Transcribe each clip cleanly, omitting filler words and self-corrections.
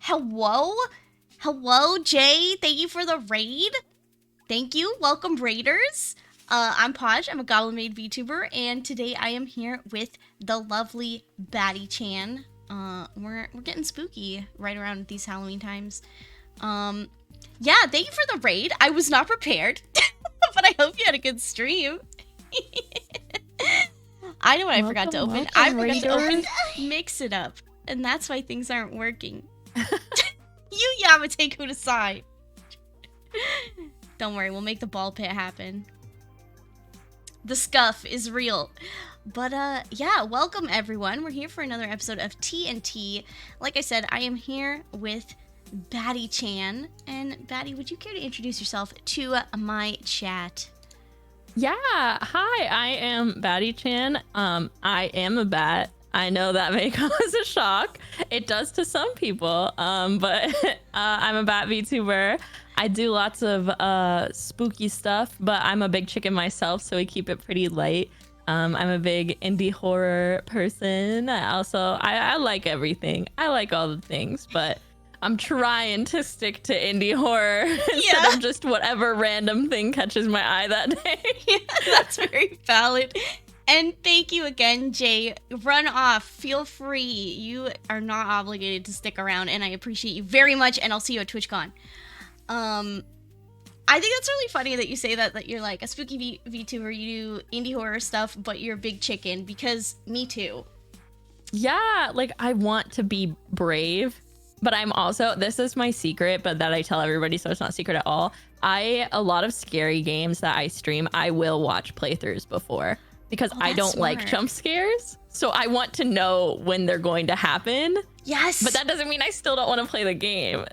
Hello? Hello, Jay. Thank you for the raid. Thank you. Welcome, raiders. I'm Podge. I'm a Goblin Maid VTuber, and today I am here with the lovely Batty Chan. We're getting spooky right around these Halloween times. Yeah, thank you for the raid. I was not prepared, but I hope you had a good stream. I know what I forgot to open. I forgot to open Mix It Up, and that's why things aren't working. You Yamate Kudasai. Don't worry, we'll make the ball pit happen. The scuff is real. But yeah, welcome everyone. We're here for another episode of TNT. Like I said, I am here with Batty Chan. And Batty, would you care to introduce yourself to my chat? Yeah, hi, I am Batty Chan. I am a bat. I know that may cause a shock. It does to some people, but I'm a bat VTuber. I do lots of spooky stuff, but I'm a big chicken myself, so we keep it pretty light. I'm a big indie horror person. I like everything. I like all the things, but I'm trying to stick to indie horror instead of just whatever random thing catches my eye that day. Yeah, that's very valid. And thank you again, Jay. Run off. Feel free. You are not obligated to stick around, and I appreciate you very much, and I'll see you at TwitchCon. I think that's really funny that you say that you're like a spooky VTuber, you do indie horror stuff, but you're a big chicken, because me too. Yeah, like I want to be brave, but I'm also, this is my secret, but that I tell everybody, so it's not a secret at all. A lot of scary games that I stream, I will watch playthroughs before. Because I don't like jump scares. So I want to know when they're going to happen. Yes. But that doesn't mean I still don't want to play the game.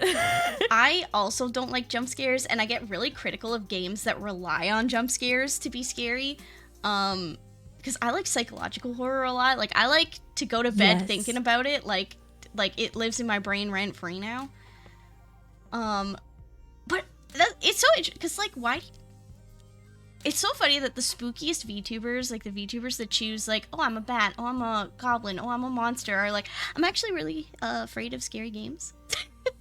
I also don't like jump scares, and I get really critical of games that rely on jump scares to be scary. Because I like psychological horror a lot. Like, I like to go to bed thinking about it. Like it lives in my brain rent free now. But it's so interesting, because like, why? It's so funny that the spookiest VTubers, like the VTubers that choose like, oh, I'm a bat, oh, I'm a goblin, oh, I'm a monster, are like, I'm actually really afraid of scary games.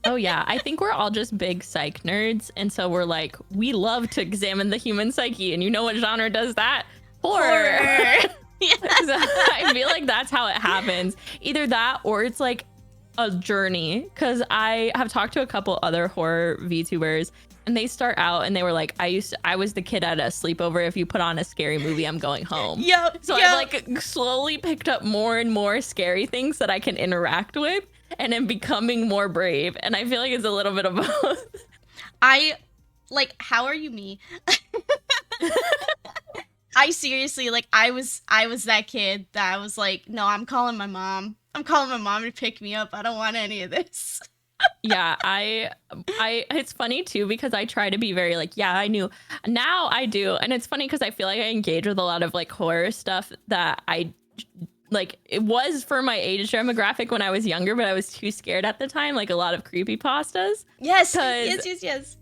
Oh yeah, I think we're all just big psych nerds, and so we're like, we love to examine the human psyche, and you know what genre does that? Horror. Yeah. So I feel like that's how it happens. Either that, or it's like a journey, because I have talked to a couple other horror VTubers, and they start out and they were like, I was the kid at a sleepover. If you put on a scary movie, I'm going home. So I've like slowly picked up more and more scary things that I can interact with, and am becoming more brave. And I feel like it's a little bit of both. How are you me? I seriously, like, I was that kid that I was like, no, I'm calling my mom. I'm calling my mom to pick me up. I don't want any of this. Yeah, I it's funny too, because I try to be very like, yeah, I knew. Now I do. And it's funny because I feel like I engage with a lot of like horror stuff that I like, it was for my age demographic when I was younger, but I was too scared at the time, like a lot of creepypastas. Yes.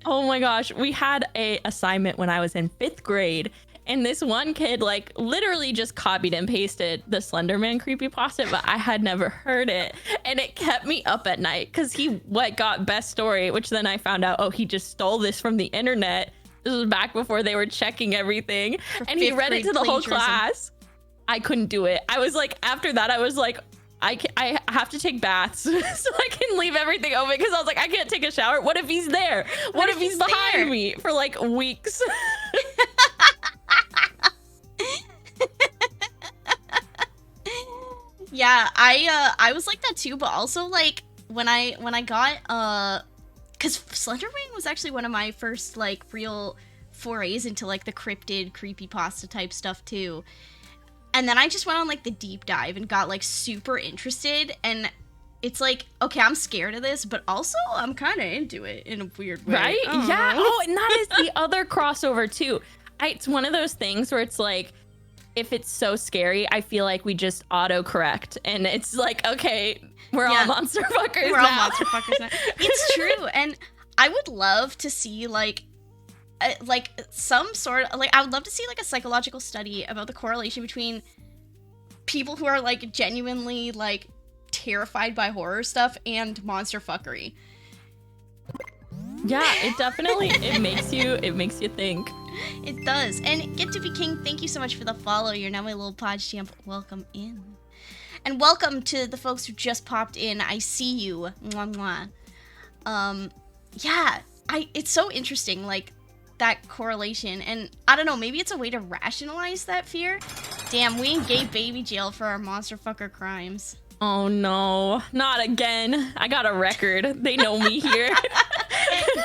Oh my gosh, we had a assignment when I was in 5th grade. And this one kid, like, literally just copied and pasted the Slenderman creepypasta, but I had never heard it. And it kept me up at night because he got best story, which then I found out, oh, he just stole this from the internet. This was back before they were checking everything. And he read it to the whole class. I couldn't do it. I was like, after that, I was like, I have to take baths so I can leave everything open, because I was like, I can't take a shower. What if he's there? What if he's behind me for like weeks? Yeah, I was like that too, but also like when I got because Slenderman was actually one of my first like real forays into like the cryptid creepypasta type stuff too. And then I just went on like the deep dive and got like super interested, and it's like, okay, I'm scared of this, but also I'm kind of into it in a weird way. Right? Yeah. Oh, and that is the other crossover too. It's one of those things where it's like, if it's so scary, I feel like we just autocorrect, and it's like, okay, we're all monster fuckers We're all monster fuckers now. It's true, and I would love to see like some sort of like, I would love to see like a psychological study about the correlation between people who are like genuinely like terrified by horror stuff and monster fuckery. Yeah, it makes you think. It does. And Get to Be King, thank you so much for the follow. You're now my little pod champ. Welcome in. And welcome to the folks who just popped in. I see you. Mwah, mwah. Yeah, it's so interesting, like, that correlation. And I don't know, maybe it's a way to rationalize that fear. Damn, we in gay baby jail for our monster fucker crimes. Oh no, not again. I got a record. They know me here.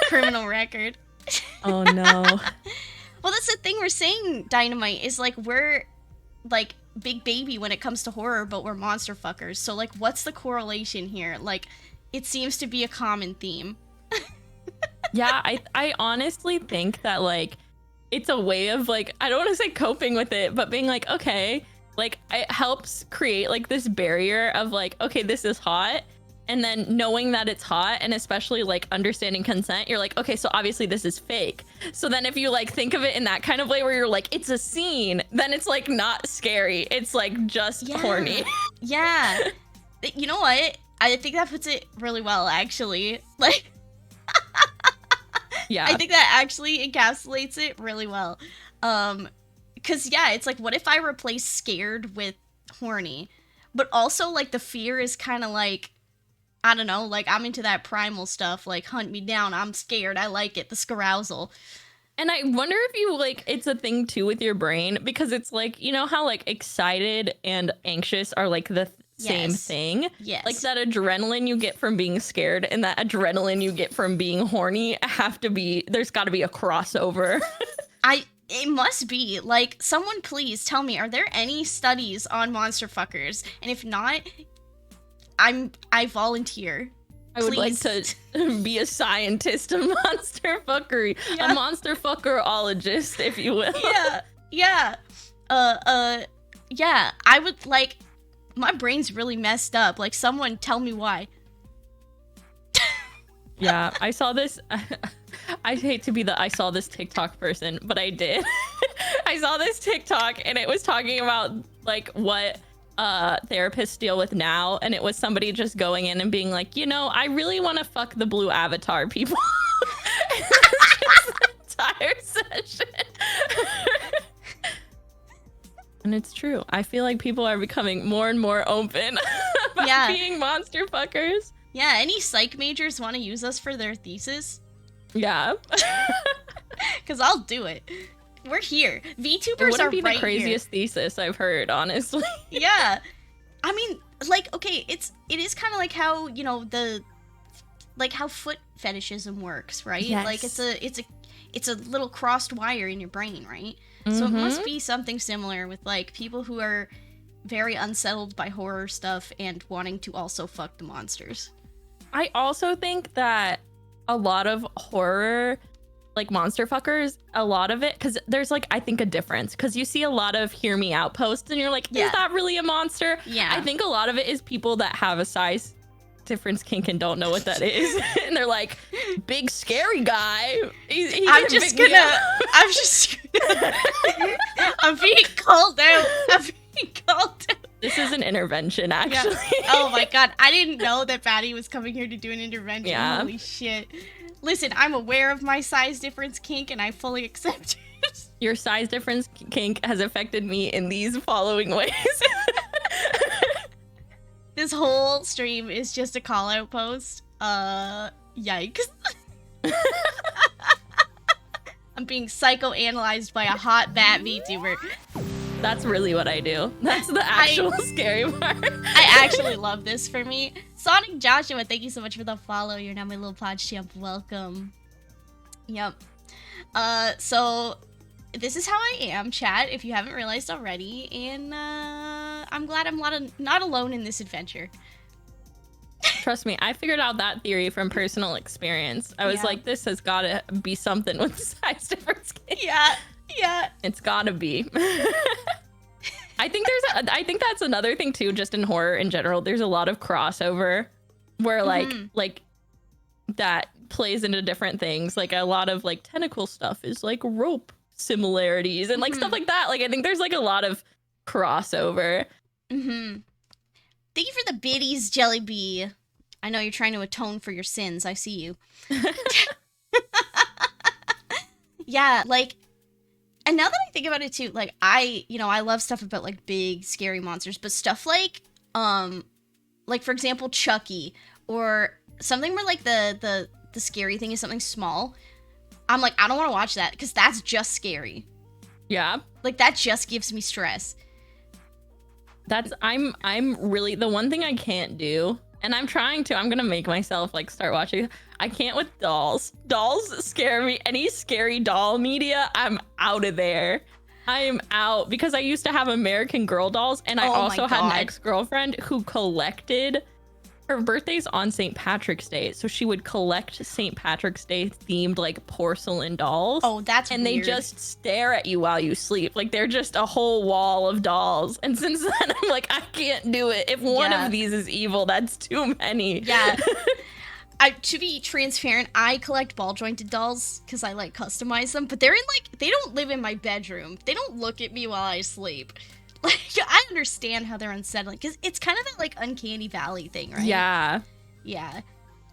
Criminal record. Oh no. Well, that's the thing we're saying, Dynamite, is like we're like big baby when it comes to horror, but we're monster fuckers. So like what's the correlation here? Like it seems to be a common theme. Yeah, I honestly think that like it's a way of like, I don't want to say coping with it, but being like, okay, like it helps create like this barrier of like, okay, this is hot. And then knowing that it's hot and especially like understanding consent, you're like, okay, so obviously this is fake. So then if you like think of it in that kind of way where you're like, it's a scene, then it's like not scary. It's like just horny. Yeah. You know what? I think that puts it really well, actually. Like, yeah, I think that actually encapsulates it really well. Because yeah, it's like, what if I replace scared with horny? But also like the fear is kind of like, I don't know, like I'm into that primal stuff, like hunt me down, I'm scared, I like it, the scarousal. And I wonder if you like, it's a thing too with your brain, because it's like, you know how like excited and anxious are like the same thing? Yes. Like that adrenaline you get from being scared and that adrenaline you get from being horny have to be, there's got to be a crossover. It must be. Like, someone please tell me, are there any studies on monster fuckers? And if not, I volunteer. I would like to be a scientist of monster fuckery. Yeah. A monster fuckerologist, if you will. Yeah. Yeah. I would like, my brain's really messed up. Like, someone tell me why. Yeah, I saw this. I hate to be I saw this TikTok person, but I did. I saw this TikTok and it was talking about like what therapists deal with now, and it was somebody just going in and being like, you know, I really want to fuck the blue avatar people. The entire session. And it's true. I feel like people are becoming more and more open about being monster fuckers. Yeah, any psych majors want to use us for their thesis? Yeah. Because I'll do it. We're here. VTubers it wouldn't be right the craziest here. thesis I've heard, honestly. Yeah. I mean, like, okay, it is kind of like how, you know, how foot fetishism works, right? Yes. Like it's a little crossed wire in your brain, right? Mm-hmm. So it must be something similar with like people who are very unsettled by horror stuff and wanting to also fuck the monsters. I also think that a lot of horror, like monster fuckers, a lot of it, because there's like, I think a difference, because you see a lot of hear me out posts and you're like, is that really a monster? Yeah. I think a lot of it is people that have a size difference kink and don't know what that is. And they're like, big scary guy. I'm being called out. This is an intervention, actually. Yeah. Oh my god, I didn't know that Batty was coming here to do an intervention. Yeah. Holy shit. Listen, I'm aware of my size difference kink and I fully accept it. Your size difference kink has affected me in these following ways. This whole stream is just a call out post. Yikes. I'm being psychoanalyzed by a hot bat VTuber. That's really what I do. That's the actual scary part. I actually love this for me. Sonic Joshua, thank you so much for the follow. You're now my little pod champ. Welcome. Yep. So this is how I am, chat, if you haven't realized already. And I'm glad I'm not alone in this adventure. Trust me, I figured out that theory from personal experience. I was like, this has got to be something with size difference. Yeah. It's gotta be. I think that's another thing too, just in horror in general. There's a lot of crossover where like that plays into different things. Like a lot of like tentacle stuff is like rope similarities and like stuff like that. Like I think there's like a lot of crossover. Thank you for the biddies, Jelly Bee. I know you're trying to atone for your sins. I see you. Yeah, like, and now that I think about it too, like, I love stuff about like big scary monsters, but stuff like for example, Chucky, or something where like the scary thing is something small. I'm like, I don't want to watch that because that's just scary. Yeah. Like, that just gives me stress. I'm really, the one thing I can't do, and I'm gonna make myself like start watching. I can't with dolls. Dolls scare me. Any scary doll media, I'm out of there. I am out because I used to have American Girl dolls, and I Oh my also had an God. ex-girlfriend who collected, her birthday's on St. Patrick's Day, so she would collect St. Patrick's Day themed like porcelain dolls. Oh, that's and weird. they just stare at you while you sleep. Like, they're just a whole wall of dolls. And since then, I'm like, I can't do it. If one Yeah. of these is evil, that's too many. Yeah. To be transparent, I collect ball jointed dolls because I like customize them, but they're in like, they don't live in my bedroom. They don't look at me while I sleep. Like, I understand how they're unsettling because it's kind of that like uncanny valley thing, right? Yeah. Yeah.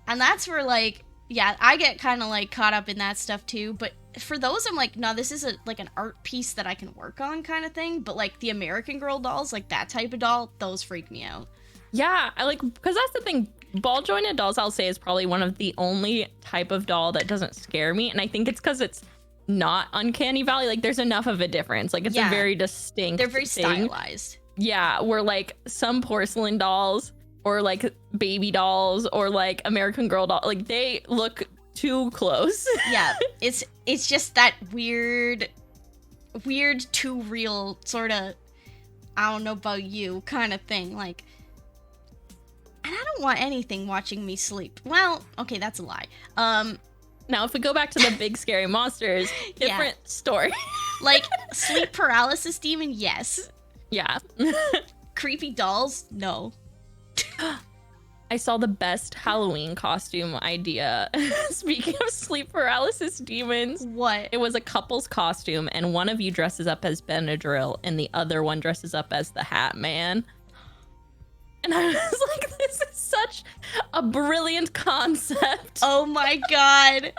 And that's where like, yeah, I get kind of like caught up in that stuff too. But for those, I'm like, no, this is like an art piece that I can work on kind of thing. But like the American Girl dolls, like that type of doll, those freak me out. Yeah. I like, because that's the thing. Ball jointed dolls, I'll say, is probably one of the only type of doll that doesn't scare me. And I think it's because it's not uncanny valley. Like, there's enough of a difference. Like, it's a very distinct They're very thing. stylized. Yeah, where like some porcelain dolls or like baby dolls or like American Girl doll, like they look too close. Yeah, it's just that weird too real sort of, I don't know about you kind of thing. Like, and I don't want anything watching me sleep. Well, okay, that's a lie. Now, if we go back to the big scary monsters, different story. Like sleep paralysis demon, yes. Yeah. Creepy dolls, no. I saw the best Halloween costume idea. Speaking of sleep paralysis demons, What? it was a couple's costume, and one of you dresses up as Benadryl, and the other one dresses up as the Hat Man. And I was like, this is such a brilliant concept. Oh my God.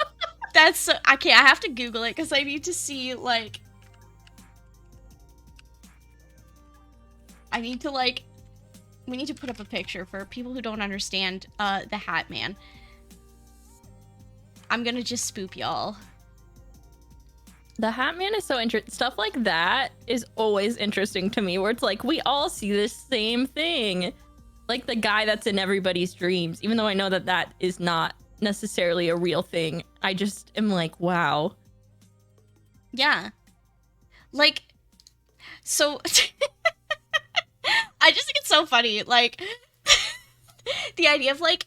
That's so, okay, I have to Google it because I need to see, like, I need to, like, we need to put up a picture for people who don't understand the Hat Man. I'm gonna just spoop y'all. The Hat Man is so interesting. Stuff like that is always interesting to me, where it's like, we all see this same thing. Like the guy that's in everybody's dreams, even though I know that that is not necessarily a real thing. I just am like, wow. Yeah. Like, so I just think it's so funny. Like, the idea of like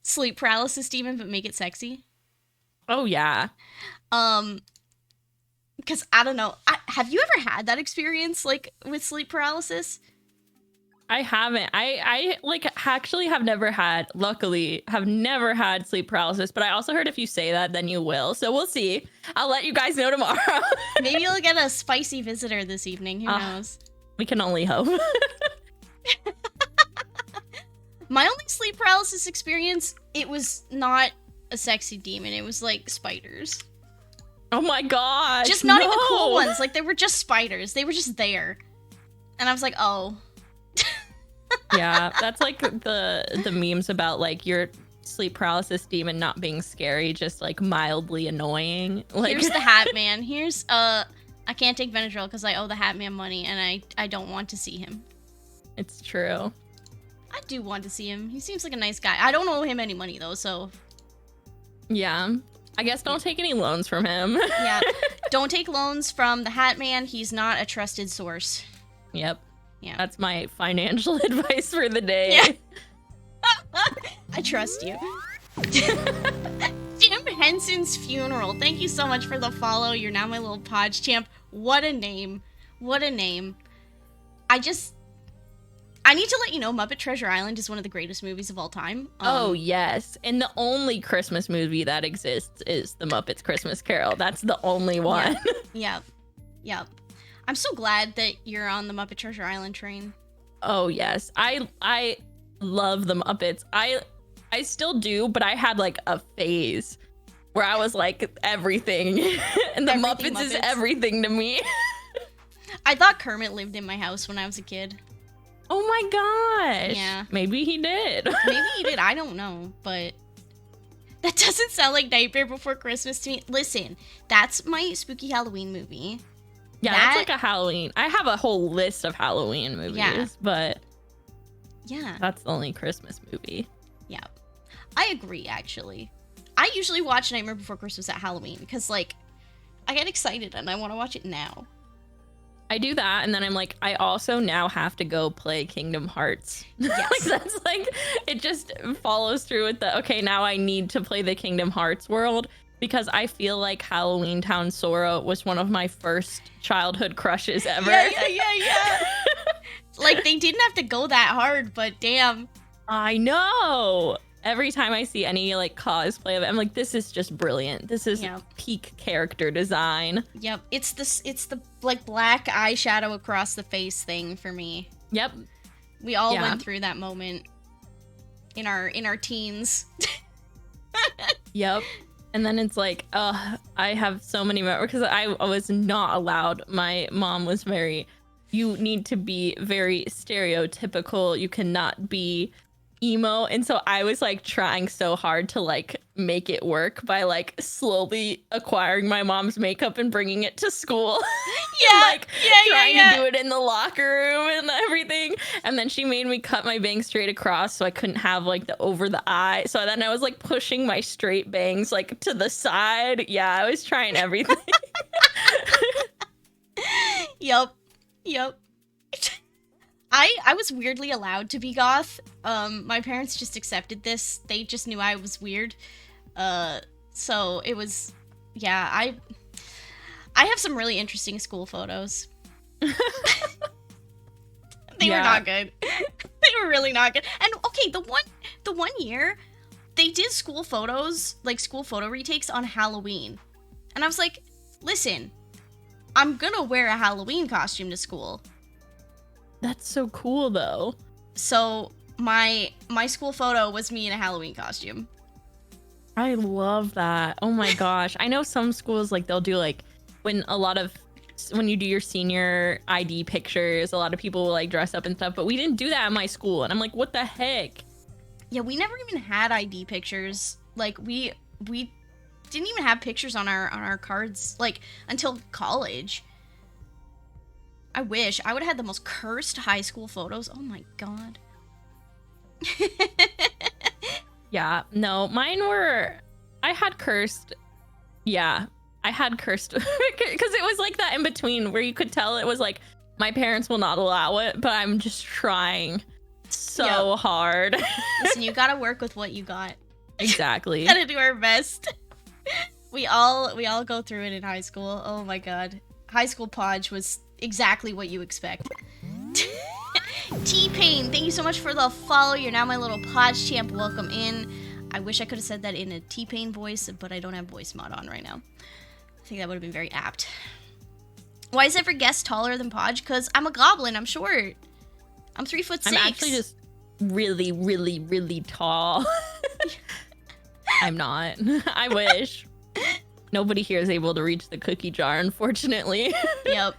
sleep paralysis demon, but make it sexy. Oh, yeah. Because I don't know. Have you ever had that experience, like, with sleep paralysis? I haven't. I like actually have never had, luckily, have never had sleep paralysis, but I also heard if you say that, then you will. So we'll see. I'll let you guys know tomorrow. Maybe you'll get a spicy visitor this evening. Who knows? We can only hope. My only sleep paralysis experience, it was not a sexy demon. It was like spiders. Oh my gosh. Just not even cool ones. Like, they were just spiders. They were just there. And I was like, oh. Yeah, that's like the memes about like your sleep paralysis demon not being scary, just like mildly annoying. Like, here's the Hat Man. Here's I can't take Benadryl because I owe the Hat Man money and I don't want to see him. It's true. I do want to see him. He seems like a nice guy. I don't owe him any money though, so Yeah. I guess don't take any loans from him. yeah. Don't take loans from the Hat Man. He's not a trusted source. Yep. Yeah. That's my financial advice for the day. Yeah. I trust you. Jim Henson's funeral. Thank you so much for the follow. You're now my little Podge champ. What a name. What a name. I need to let you know Muppet Treasure Island is one of the greatest movies of all time. Oh, yes. And the only Christmas movie that exists is The Muppets Christmas Carol. That's the only one. Yep. Yep. I'm so glad that you're on the Muppet Treasure Island train. Oh yes, I love the Muppets. I still do, but I had like a phase where I was like everything, and the Everything Muppets is Muppets. everything to me. I thought Kermit lived in my house when I was a kid. Oh my gosh. Yeah. Maybe he did. Maybe he did. I don't know, but that doesn't sound like Nightmare Before Christmas to me. Listen, that's my spooky Halloween movie. Yeah, That- that's like a Halloween. I have a whole list of Halloween movies, Yeah. but Yeah. that's the only Christmas movie. Yeah. I agree, actually. I usually watch Nightmare Before Christmas at Halloween because, like, I get excited and I want to watch it now. I do that, and then I'm like, I also now have to go play Kingdom Hearts. Yes. Like, that's like, it just follows through with the, okay, now I need to play the Kingdom Hearts world, because I feel like Halloween Town Sora was one of my first childhood crushes ever. Yeah. Like, they didn't have to go that hard, but damn. I know. Every time I see any like cosplay of it, I'm like, this is just brilliant. This is Yeah. peak character design. Yep. It's the like black eyeshadow across the face thing for me. Yep. We all Yeah. went through that moment in our teens. Yep. And then it's like, I have so many memories because I was not allowed. My mom was very, you need to be very stereotypical. You cannot be emo. And so I was like trying so hard to like make it work by like slowly acquiring my mom's makeup and bringing it to school. Like trying to do it in the locker room and everything. And then she made me cut my bangs straight across so I couldn't have like the over the eye. So then I was like pushing my straight bangs like to the side. Yeah, I was trying everything. Yep. I was weirdly allowed to be goth. My parents just accepted this. They just knew I was weird. So it was, yeah, I have some really interesting school photos. They were not good. They were really not good. And okay, the one year they did school photos, like school photo retakes on Halloween. And I was like, listen, I'm gonna wear a Halloween costume to school. That's so cool though. So my school photo was me in a Halloween costume. I love that. Oh my gosh. I know some schools like they'll do like when you do your senior ID pictures, a lot of people will like dress up and stuff, but we didn't do that at my school. And I'm like, what the heck? Yeah, we never even had ID pictures. Like we didn't even have pictures on our cards like until college. I wish I would have had the most cursed high school photos. Oh my god. Yeah, no, I had cursed. Yeah, I had cursed because it was like that in between where you could tell it was like, my parents will not allow it, but I'm just trying so hard. Listen, you gotta work with what you got. Exactly. Gotta do our best. We all go through it in high school. Oh my god. High school podge was exactly what you expect. T-Pain, thank you so much for the follow. You're now my little podge champ. Welcome in. I wish I could have said that in a T-Pain voice, but I don't have voice mod on right now. I think that would have been very apt. Why is every guest taller than Podge? Because I'm a goblin. I'm short. I'm 3'6". I'm actually just really, really, really tall. I'm not. I wish. Nobody here is able to reach the cookie jar, unfortunately. Yep.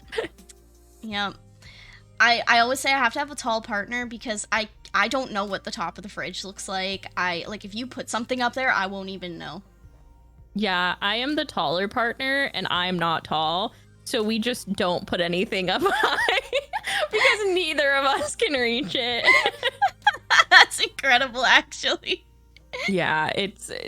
I always say I have to have a tall partner because I don't know what the top of the fridge looks like. If you put something up there, I won't even know. Yeah, I am the taller partner and I'm not tall. So we just don't put anything up high because neither of us can reach it. That's incredible, actually. Yeah,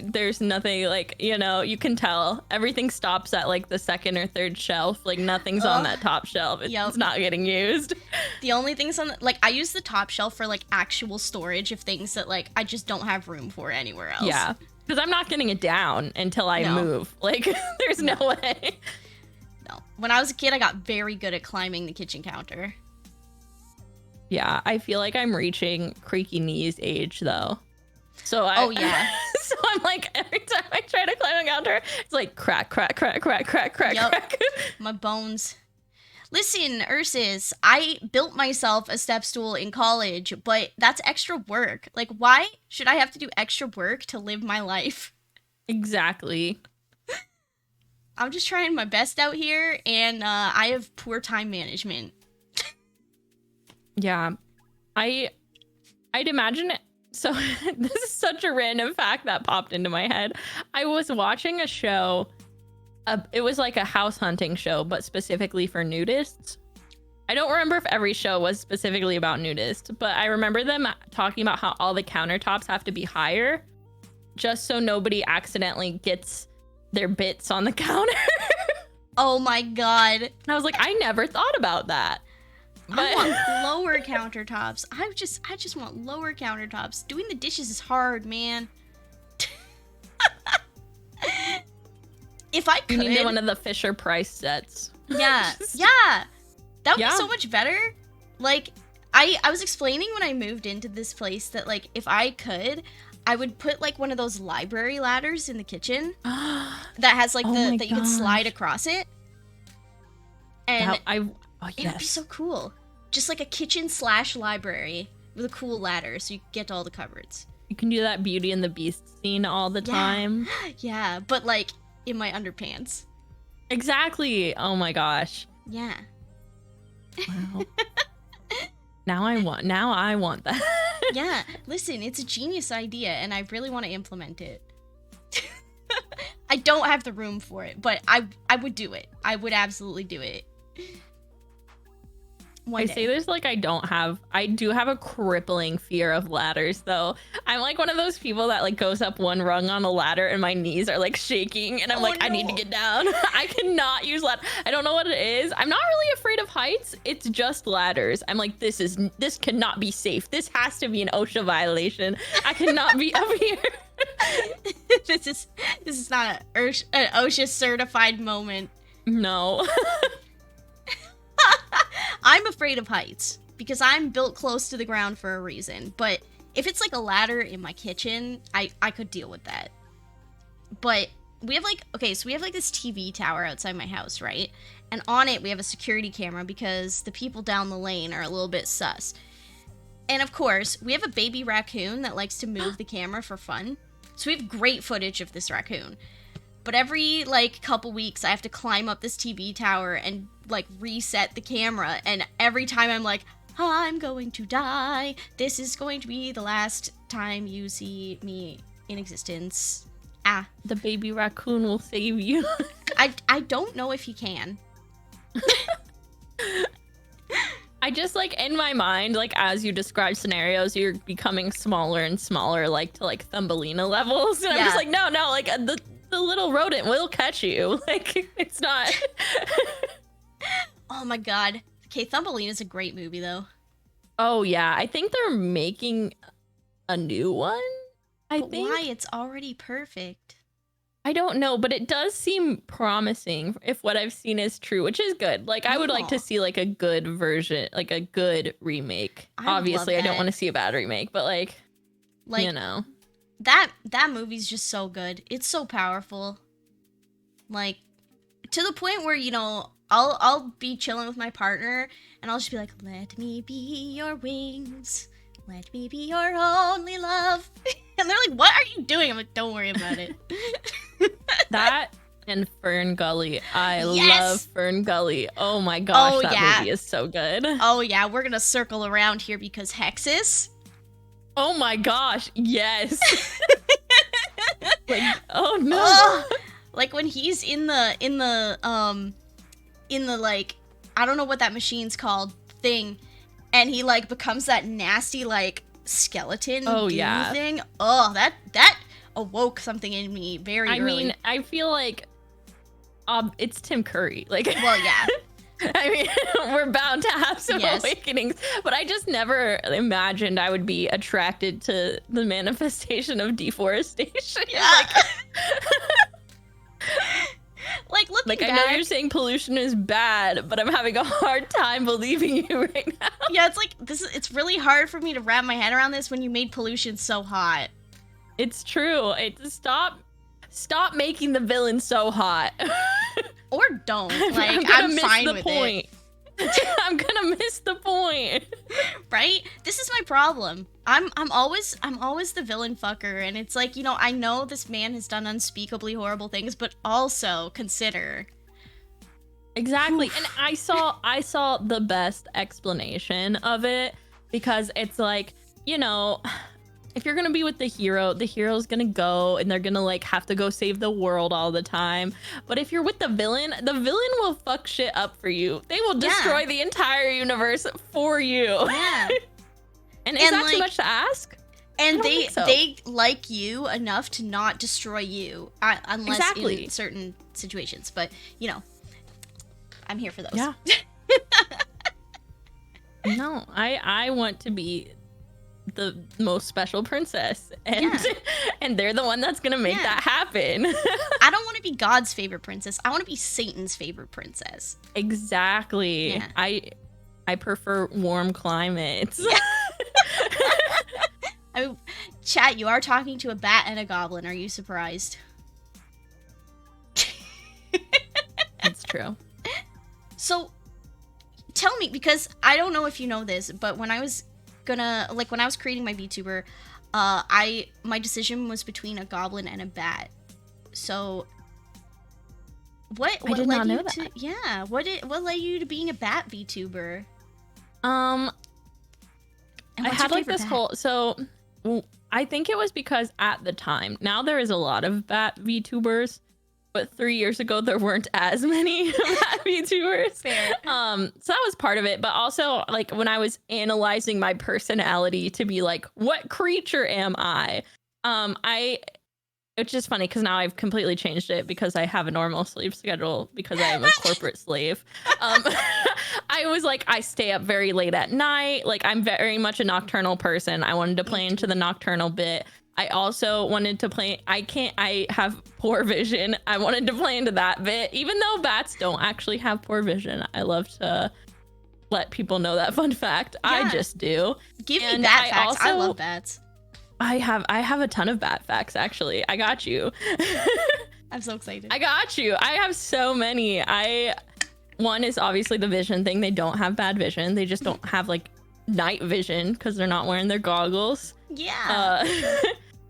there's nothing like, you can tell everything stops at like the second or third shelf. Like nothing's on that top shelf. It's not getting used. The only things on I use the top shelf for like actual storage of things that like I just don't have room for anywhere else. Yeah, because I'm not getting it down until I move. Like there's no way. No. When I was a kid, I got very good at climbing the kitchen counter. Yeah, I feel like I'm reaching creaky knees age though. So so I'm like, every time I try to climb a counter, it's like crack, crack, crack, crack, crack, crack, crack. My bones. Listen, Ursus, I built myself a step stool in college, but that's extra work. Like, why should I have to do extra work to live my life? Exactly. I'm just trying my best out here, and I have poor time management. Yeah. I'd imagine it. So this is such a random fact that popped into my head. I was watching a show. It was like a house hunting show, but specifically for nudists. I don't remember if every show was specifically about nudists, but I remember them talking about how all the countertops have to be higher just so nobody accidentally gets their bits on the counter. Oh my god. And I was like, I never thought about that. But I want lower countertops. I just want lower countertops. Doing the dishes is hard, man. If I could, you need one of the Fisher Price sets. Yeah, yeah, that would Yeah. be so much better. Like, I was explaining when I moved into this place that, like, if I could, I would put like one of those library ladders in the kitchen that has like Oh my that you can slide gosh. across it, and Oh, it would be yes. so cool. Just like a kitchen/library with a cool ladder, so you get to all the cupboards. You can do that Beauty and the Beast scene all the Yeah. time. Yeah, but like in my underpants. Exactly. Oh my gosh. Yeah. Wow. Now I want that. Yeah. Listen, it's a genius idea, and I really want to implement it. I don't have the room for it, but I would do it. I would absolutely do it. One I day. say this like I do have a crippling fear of ladders though. I'm like one of those people that like goes up one rung on a ladder and my knees are like shaking and I'm Oh, like, I need to no. get down. I cannot use ladder. I don't know what it is. I'm not really afraid of heights. It's just ladders. I'm like, this cannot be safe. This has to be an OSHA violation. I cannot be up here. this is not an OSHA certified moment. No. I'm afraid of heights because I'm built close to the ground for a reason. But if it's like a ladder in my kitchen, I could deal with that. But we have like, okay, so we have like this TV tower outside my house, right? And on it we have a security camera because the people down the lane are a little bit sus. And of course, we have a baby raccoon that likes to move the camera for fun. So we have great footage of this raccoon. But every like couple weeks I have to climb up this TV tower and like reset the camera, and every time I'm like, I'm going to die. This is going to be the last time you see me in existence. The baby raccoon will save you. I don't know if he can. I just like in my mind, like as you describe scenarios, you're becoming smaller and smaller, like to like Thumbelina levels. And I'm just Yeah. like, no, like the little rodent will catch you. Like it's not. Oh my god. Okay, Thumbelina's a great movie though. Oh yeah, I think they're making a new one. I But think. why? It's already perfect. I don't know, but it does seem promising if what I've seen is true, which is good. Like I would like Oh. to see like a good version, like a good remake. I would Obviously, love I don't that. want to see a bad remake, but like Like you know. that movie's just so good. It's so powerful. Like to the point where, you know, I'll be chilling with my partner and I'll just be like, "Let me be your wings. Let me be your only love." And they're like, "What are you doing?" I'm like, "Don't worry about it." That and Fern Gully. I Yes! love Fern Gully. Oh my gosh, Oh, that yeah. movie is so good. Oh yeah, we're going to circle around here because Hexus. Oh my gosh, yes. Like, oh no. Ugh. Like when he's in the like, I don't know what that machine's called, thing, and he like becomes that nasty like skeleton Oh, goo yeah. thing. Oh, that awoke something in me very I early. mean, I feel like it's Tim Curry. Like Well, yeah. I mean, we're bound to have some Yes. awakenings, but I just never imagined I would be attracted to the manifestation of deforestation. Yeah. Like looking Like I back, know you're saying pollution is bad, but I'm having a hard time believing you right now. yeah, it's like it's really hard for me to wrap my head around this when you made pollution so hot. It's true. Stop making the villain so hot. Or don't. I'm Like gonna I'm miss fine the with point. it. I'm gonna miss the point. Right? This is my problem. I'm always the villain fucker, and it's like, I know this man has done unspeakably horrible things, but also consider. Exactly. Oof. And I saw the best explanation of it, because it's like, if you're gonna be with the hero's gonna go and they're gonna like have to go save the world all the time. But if you're with the villain will fuck shit up for you. They will destroy the entire universe for you. Yeah. And is that too much to ask? And they like you enough to not destroy you, unless in certain situations. But I'm here for those. Yeah. No, I want to be the most special princess, and and they're the one that's gonna make that happen. I don't want to be God's favorite princess. I want to be Satan's favorite princess. Exactly. Yeah. I prefer warm climates. Yeah. Chat, you are talking to a bat and a goblin. Are you surprised? That's true. So, tell me, because I don't know if you know this, but when I was creating my VTuber, my decision was between a goblin and a bat. So, what I did led not you know to that. What led you to being a bat VTuber? I had like this whole, so I think it was because at the time, now there is a lot of bat VTubers, but 3 years ago there weren't as many bat VTubers. Fair. So that was part of it, but also like when I was analyzing my personality to be like, what creature am I? It's just funny because now I've completely changed it because I have a normal sleep schedule because I am a corporate slave. I was like, I stay up very late at night. Like, I'm very much a nocturnal person. I wanted to play into the nocturnal bit. I also wanted to play, I have poor vision. I wanted to play into that bit, even though bats don't actually have poor vision. I love to let people know that fun fact. Yeah. I just do. Give me bat facts. I love bats. I have a ton of bat facts, actually. I got you. I'm so excited. I got you. I have so many. One is obviously the vision thing. They don't have bad vision. They just don't have like night vision because they're not wearing their goggles. Yeah.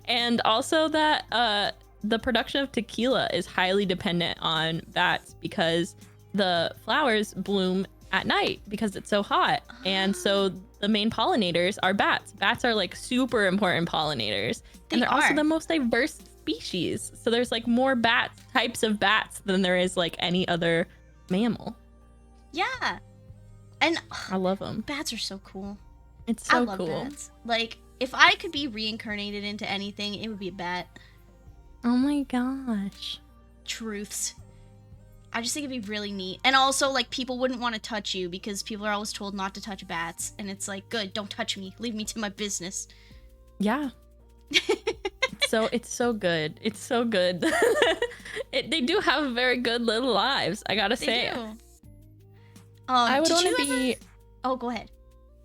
And also that the production of tequila is highly dependent on bats because the flowers bloom at night because it's so hot. And so the main pollinators are bats. Bats are like super important pollinators. And they're also the most diverse species. So there's like more types of bats than there is like any other mammal. Yeah. And I love them. Bats are so cool. It's so cool. I love cool. Bats. Like, if I could be reincarnated into anything, it would be a bat. Oh my gosh. Truths. I just think it'd be really neat. And also, like, people wouldn't want to touch you because people are always told not to touch bats. And it's like, good, don't touch me. Leave me to my business. Yeah. It's so good. It's so good. They do have very good little lives, I gotta say. Do. I would want to be... Oh, go ahead.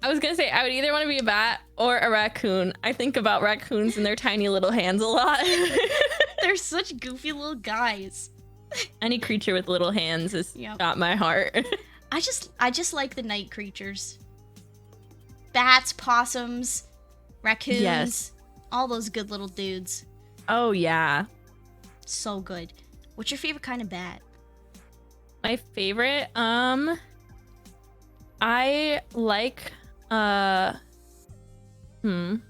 I was gonna say, I would either want to be a bat or a raccoon. I think about raccoons and their tiny little hands a lot. They're such goofy little guys. Any creature with little hands has got my heart. I just like the night creatures. Bats, possums, raccoons, all those good little dudes. Oh yeah. So good. What's your favorite kind of bat? My favorite, I like I don't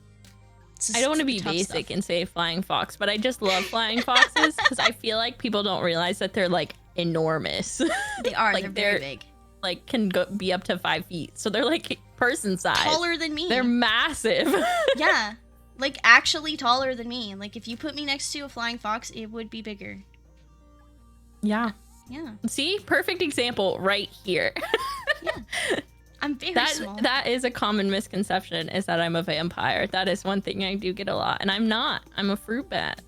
want to be basic and say flying fox, but I just love flying foxes because I feel like people don't realize that they're like enormous. They are. Like, they're very big. Like can be up to 5 feet, so they're like person size. Taller than me. They're massive. Yeah, like actually taller than me. Like if you put me next to a flying fox, it would be bigger. Yeah. Yeah. See, perfect example right here. Yeah. I'm very small. That is a common misconception, is that I'm a vampire. That is one thing I do get a lot, and I'm not. I'm a fruit bat.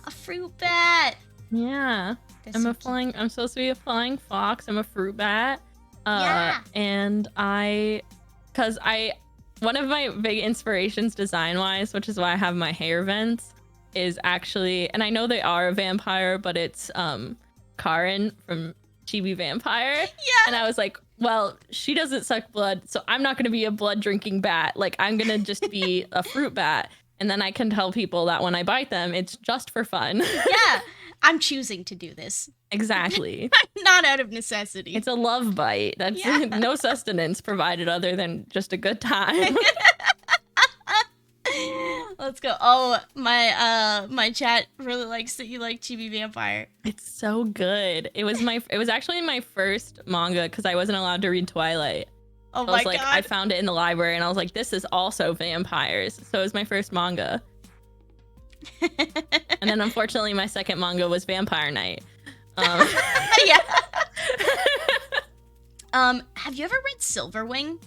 A fruit bat. Yeah. I'm supposed to be a flying fox. I'm a fruit bat. And one of my big inspirations design-wise, which is why I have my hair vents, is actually, and I know they are a vampire, but it's Karen from chibi vampire. Yeah. And I was like, well, she doesn't suck blood, so I'm not going to be a blood drinking bat. Like, I'm going to just be a fruit bat. And then I can tell people that when I bite them, it's just for fun. Yeah. I'm choosing to do this. Exactly. Not out of necessity. It's a love bite. That's no sustenance provided other than just a good time. Let's go. Oh, my chat really likes that you like Chibi Vampire. It's so good. It was actually my first manga because I wasn't allowed to read Twilight. Oh I my was like, god. I found it in the library and I was like, this is also vampires. So it was my first manga. And then unfortunately my second manga was Vampire Night. Yeah. Have you ever read Silverwing?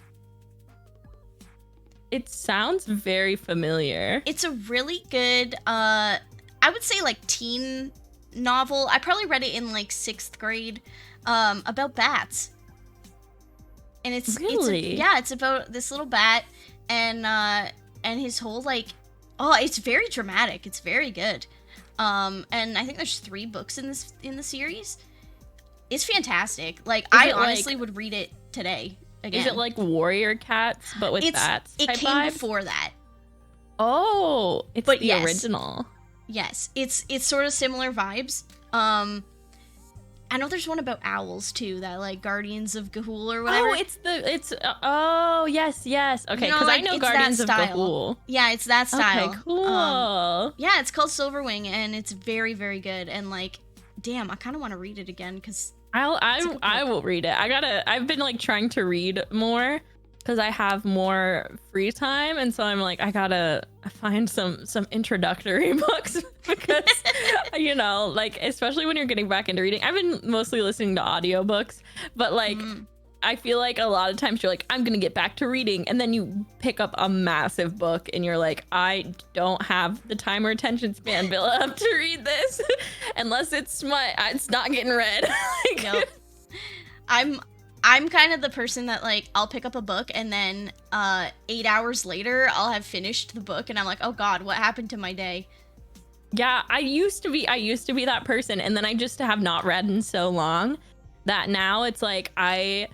It sounds very familiar. It's a really good, I would say like teen novel. I probably read it in like 6th grade, about bats. And Really? it's about this little bat and his whole like, oh, it's very dramatic. It's very good. And I think there's 3 books in the series. It's fantastic. Like I honestly would read it today. Again. Is it like Warrior Cats, but with bats? It came vibe? before that. Oh, it's But the yes. original. Yes, it's sort of similar vibes. I know there's one about owls too, that like Guardians of Gahul or whatever. Oh yes. Okay, You know, because like, I know it's Guardians that of style. Gahul. Yeah, it's that style. Okay, cool. Yeah, it's called Silverwing, and it's very, very good. And like, damn, I kind of want to read it again because I will read it. I've been like trying to read more because I have more free time, and so I'm like, I gotta find some introductory books because you know, like especially when you're getting back into reading. I've been mostly listening to audiobooks, but like I feel like a lot of times you're like, I'm gonna get back to reading, and then you pick up a massive book and you're like, I don't have the time or attention span built up to read this unless it's smut. It's not getting read. Like, Nope. I'm kind of the person that like I'll pick up a book and then 8 hours later I'll have finished the book and I'm like, oh god, what happened to my day? yeah, I used to be that person, and then I just have not read in so long that now it's like I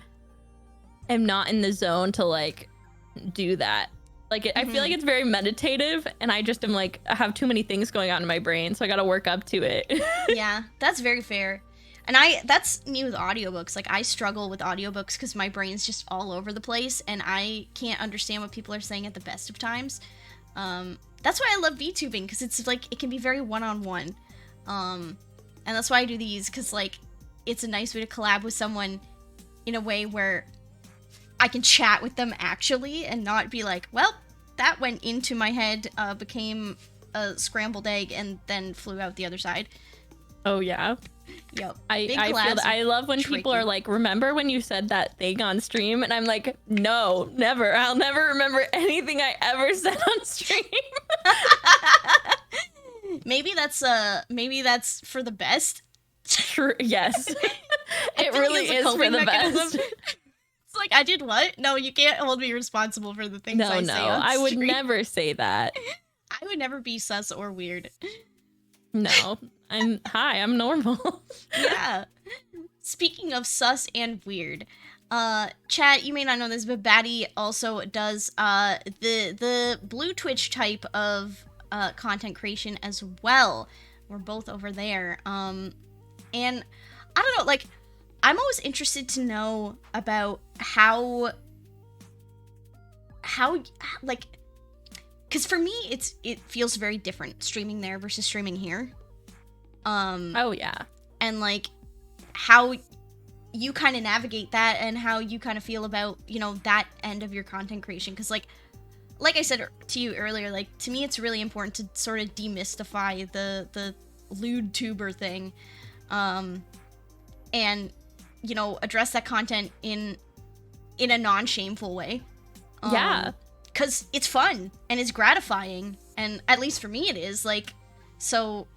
am not in the zone to like do that. Like I feel like it's very meditative, and I just am like, I have too many things going on in my brain, so I gotta work up to it. Yeah, that's very fair. And that's me with audiobooks. Like I struggle with audiobooks because my brain's just all over the place and I can't understand what people are saying at the best of times. That's why I love VTubing, because it's like it can be very one-on-one. And that's why I do these, because like it's a nice way to collab with someone in a way where I can chat with them actually and not be like, well, that went into my head, became a scrambled egg and then flew out the other side. Oh yeah. Yep. I feel that. I love when people are like, remember when you said that thing on stream? And I'm like, no, never. I'll never remember anything I ever said on stream. Maybe that's for the best. True. Yes. It think really it's a is for coping the mechanism. best. It's like, I did what? No, you can't hold me responsible for the things I say on I would stream. never say that. I would never be sus or weird. No. I'm normal. Yeah. Speaking of sus and weird, chat, you may not know this, but Batty also does the blue Twitch type of content creation as well. We're both over there. And I don't know, like, I'm always interested to know about how like, because for me it feels very different streaming there versus streaming here. Oh yeah. And like how you kind of navigate that and how you kind of feel about, you know, that end of your content creation, because like I said to you earlier, like to me it's really important to sort of demystify the lewd tuber thing, and you know, address that content in a non-shameful way. Yeah, because it's fun and it's gratifying, and at least for me it is. Like, so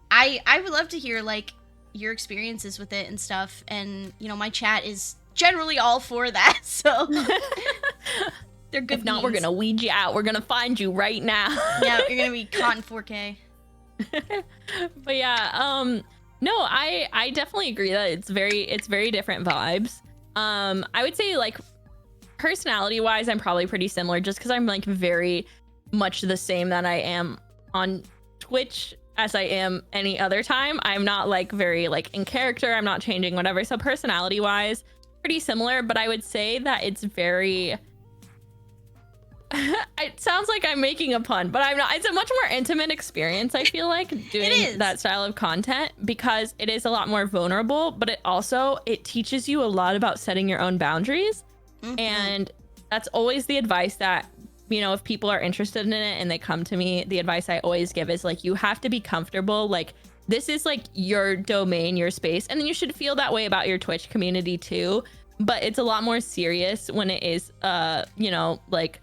I would love to hear like your experiences with it and stuff, and you know, my chat is generally all for that, so they're good. If not, we're gonna weed you out. We're gonna find you right now. Yeah, you're gonna be caught in 4K. But yeah, No, I definitely agree that it's very different vibes. I would say like personality wise, I'm probably pretty similar just because I'm like very much the same that I am on Twitch as I am any other time. I'm not like very like in character. I'm not changing whatever. So personality wise, pretty similar, but I would say that it's very it sounds like I'm making a pun, but I'm not. It's a much more intimate experience, I feel like, doing that style of content because it is a lot more vulnerable, but it teaches you a lot about setting your own boundaries. And that's always the advice that, you know, if people are interested in it and they come to me, the advice I always give is like, you have to be comfortable. Like, this is like your domain, your space. And then you should feel that way about your Twitch community too. But it's a lot more serious when it is, you know, like,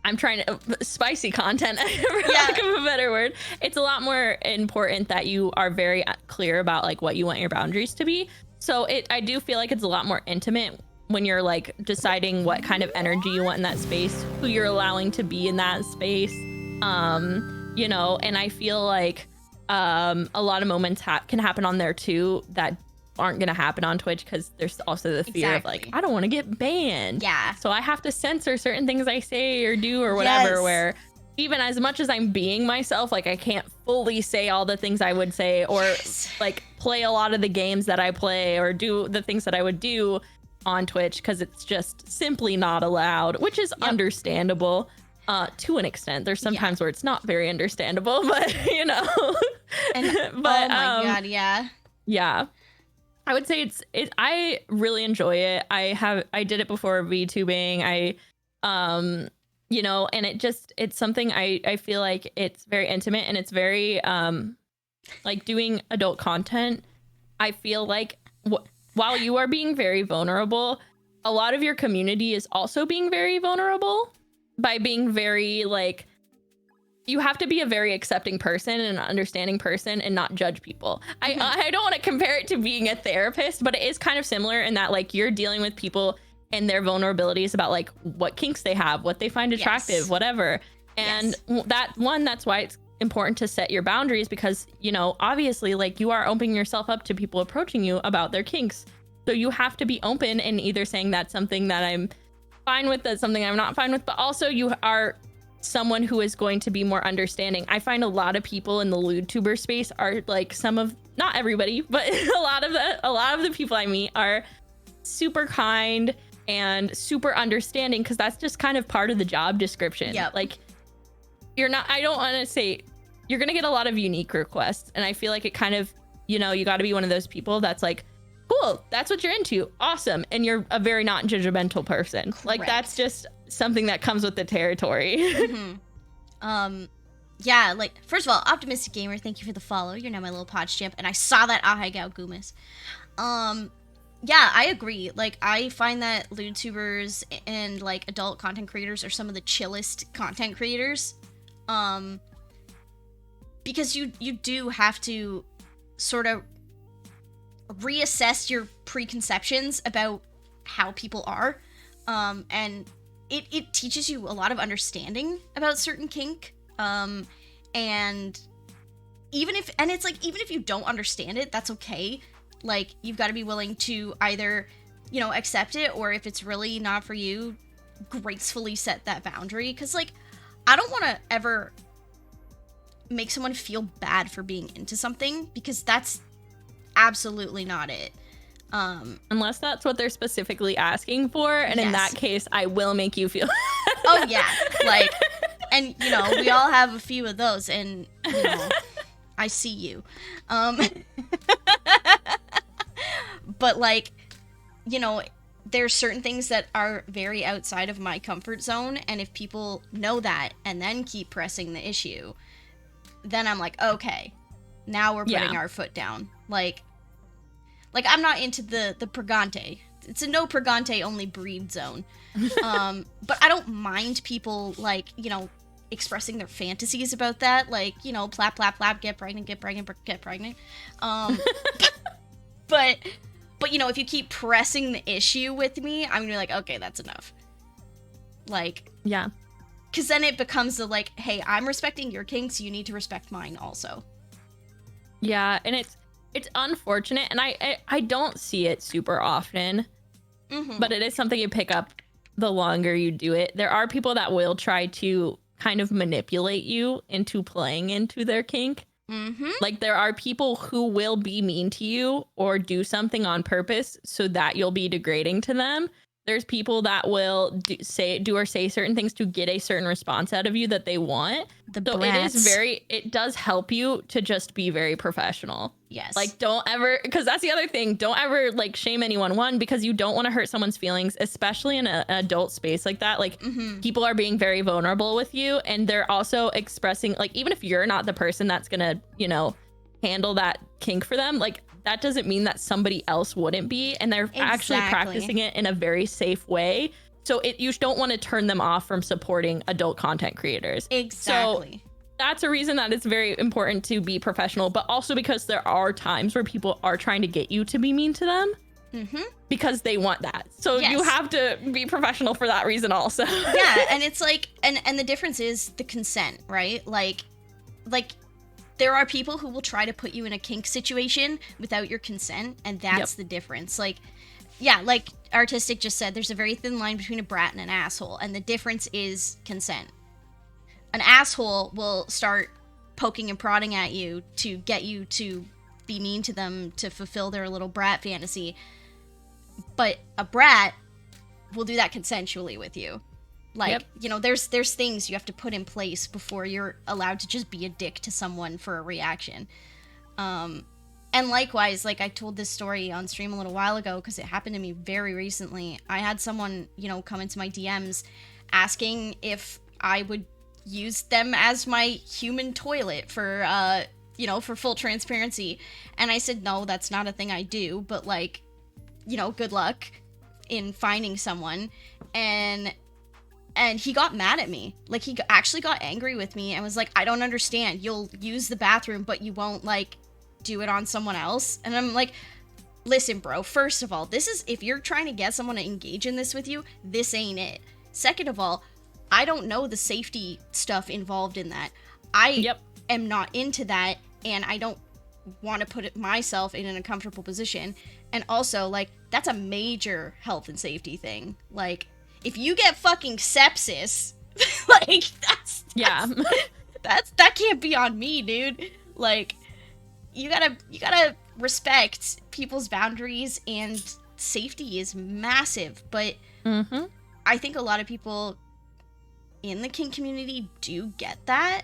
I'm trying to spicy content for lack of a better word. It's a lot more important that you are very clear about like what you want your boundaries to be. So I do feel like it's a lot more intimate when you're like deciding what kind of energy you want in that space, who you're allowing to be in that space. You know, and I feel like a lot of moments can happen on there too that aren't gonna happen on Twitch because there's also the fear of like, I don't want to get banned. Yeah. So I have to censor certain things I say or do or whatever, where even as much as I'm being myself, like I can't fully say all the things I would say or like play a lot of the games that I play or do the things that I would do on Twitch because it's just simply not allowed, which is understandable to an extent. There's sometimes where it's not very understandable, but you know. And but, oh my god, yeah. I would say I really enjoy it. I did it before VTubing. You know, and it's something I feel like it's very intimate and it's very like doing adult content. I feel like while you are being very vulnerable, a lot of your community is also being very vulnerable by being very like, you have to be a very accepting person and an understanding person and not judge people. I don't want to compare it to being a therapist, but it is kind of similar in that like you're dealing with people and their vulnerabilities about like what kinks they have, what they find attractive, whatever. And that's why it's important to set your boundaries because, you know, obviously like you are opening yourself up to people approaching you about their kinks. So you have to be open and either saying that's something that I'm fine with, that's something I'm not fine with, but also you are someone who is going to be more understanding. I find a lot of people in the LewdTuber space are like not everybody, but a lot of the people I meet are super kind and super understanding because that's just kind of part of the job description. Like I don't want to say you're going to get a lot of unique requests. And I feel like it kind of, you know, you got to be one of those people that's like, cool, that's what you're into. Awesome. And you're a very not judgmental person. Correct. Like that's just something that comes with the territory. Yeah, like first of all, Optimistic Gamer, thank you for the follow. You're now my little pod champ, and I saw that Ahai Gumas. Yeah, I agree. Like I find that LewdTubers and like adult content creators are some of the chillest content creators. Because you do have to sort of reassess your preconceptions about how people are. And it teaches you a lot of understanding about certain kink. And even if you don't understand it, that's okay. Like, you've got to be willing to either, you know, accept it, or if it's really not for you, gracefully set that boundary. Because, like, I don't want to ever make someone feel bad for being into something, because that's absolutely not it. Unless that's what they're specifically asking for, and in that case, I will make you feel. Oh yeah, like, and you know, we all have a few of those, and you know, I see you. But like, you know, there's certain things that are very outside of my comfort zone, and if people know that and then keep pressing the issue, then I'm like, okay, now we're putting our foot down. Like I'm not into the pregante. It's a no pregante only breed zone. But I don't mind people, like, you know, expressing their fantasies about that. Like, you know, plap, plap, plap, get pregnant, get pregnant, get pregnant. But, you know, if you keep pressing the issue with me, I'm gonna be like, okay, that's enough. Like, yeah. Because then it becomes the, like, hey, I'm respecting your kinks, you need to respect mine also. Yeah, and It's unfortunate, and I don't see it super often, but it is something you pick up the longer you do it. There are people that will try to kind of manipulate you into playing into their kink. Like, there are people who will be mean to you or do something on purpose so that you'll be degrading to them. There's people that will do or say certain things to get a certain response out of you that they want. The So brats. it does help you to just be very professional. Yes. Like, don't ever, because that's the other thing. Don't ever like shame anyone. One, because you don't want to hurt someone's feelings, especially in an adult space like that. Like, people are being very vulnerable with you, and they're also expressing, like, even if you're not the person that's gonna, handle that kink for them, like, that doesn't mean that somebody else wouldn't be, and they're actually practicing it in a very safe way. So you don't want to turn them off from supporting adult content creators. Exactly. So that's a reason that it's very important to be professional, but also because there are times where people are trying to get you to be mean to them because they want that. So you have to be professional for that reason also. Yeah, and it's like, and the difference is the consent, right? Like there are people who will try to put you in a kink situation without your consent, and that's the difference. Like, yeah, like Artistic just said, there's a very thin line between a brat and an asshole, and the difference is consent. An asshole will start poking and prodding at you to get you to be mean to them to fulfill their little brat fantasy, but a brat will do that consensually with you. Like, there's things you have to put in place before you're allowed to just be a dick to someone for a reaction. And likewise, like, I told this story on stream a little while ago because it happened to me very recently. I had someone, come into my DMs asking if I would use them as my human toilet for, for full transparency. And I said, no, that's not a thing I do, but, like, good luck in finding someone. And he got mad at me. Like, he actually got angry with me and was like, I don't understand. You'll use the bathroom, but you won't, like, do it on someone else. And I'm like, listen, bro, first of all, if you're trying to get someone to engage in this with you, this ain't it. Second of all, I don't know the safety stuff involved in that. I am not into that, and I don't want to put myself in an uncomfortable position. And also, like, that's a major health and safety thing. Like, if you get fucking sepsis, like, that can't be on me, dude. Like, you gotta respect people's boundaries, and safety is massive. But I think a lot of people in the kink community do get that,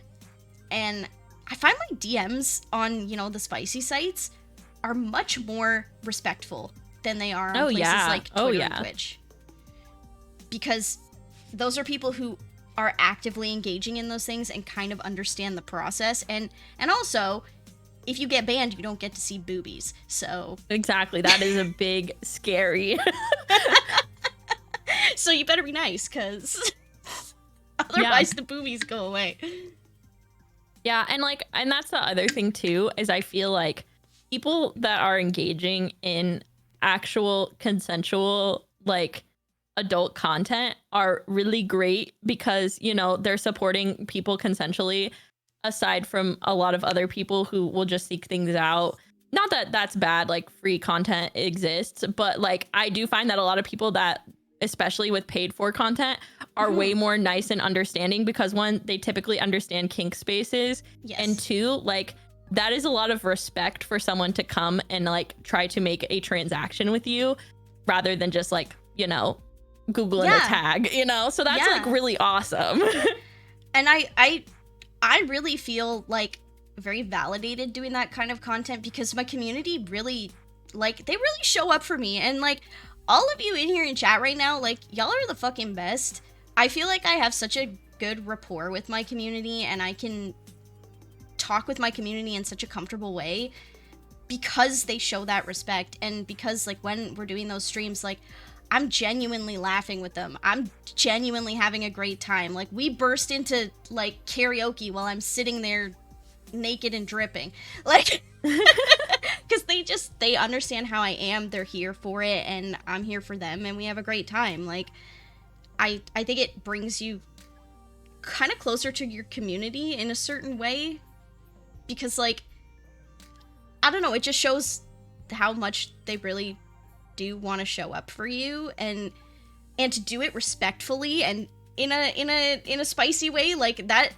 and I find my DMs on, the spicy sites are much more respectful than they are on places like Twitter and Twitch. Because those are people who are actively engaging in those things and kind of understand the process. And also, if you get banned, you don't get to see boobies. So exactly, that is a big scary. So you better be nice, because otherwise the boobies go away. Yeah, and that's the other thing too, is I feel like people that are engaging in actual consensual, like, adult content are really great because, they're supporting people consensually, aside from a lot of other people who will just seek things out. Not that that's bad, like, free content exists, but, like, I do find that a lot of people that, especially with paid for content, are way more nice and understanding because, one, they typically understand kink spaces, and two, like, that is a lot of respect for someone to come and, like, try to make a transaction with you rather than just, like, Googling a tag, so that's like really awesome. And I really feel like very validated doing that kind of content because my community really, like, they really show up for me. And, like, all of you in here in chat right now, like, y'all are the fucking best. I feel like I have such a good rapport with my community, and I can talk with my community in such a comfortable way because they show that respect. And because, like, when we're doing those streams, like, I'm genuinely laughing with them. I'm genuinely having a great time. Like, we burst into, like, karaoke while I'm sitting there naked and dripping. Like, because they understand how I am. They're here for it, and I'm here for them, and we have a great time. Like, I think it brings you kind of closer to your community in a certain way. Because, like, I don't know, it just shows how much they really do want to show up for you, and to do it respectfully and in a spicy way like that.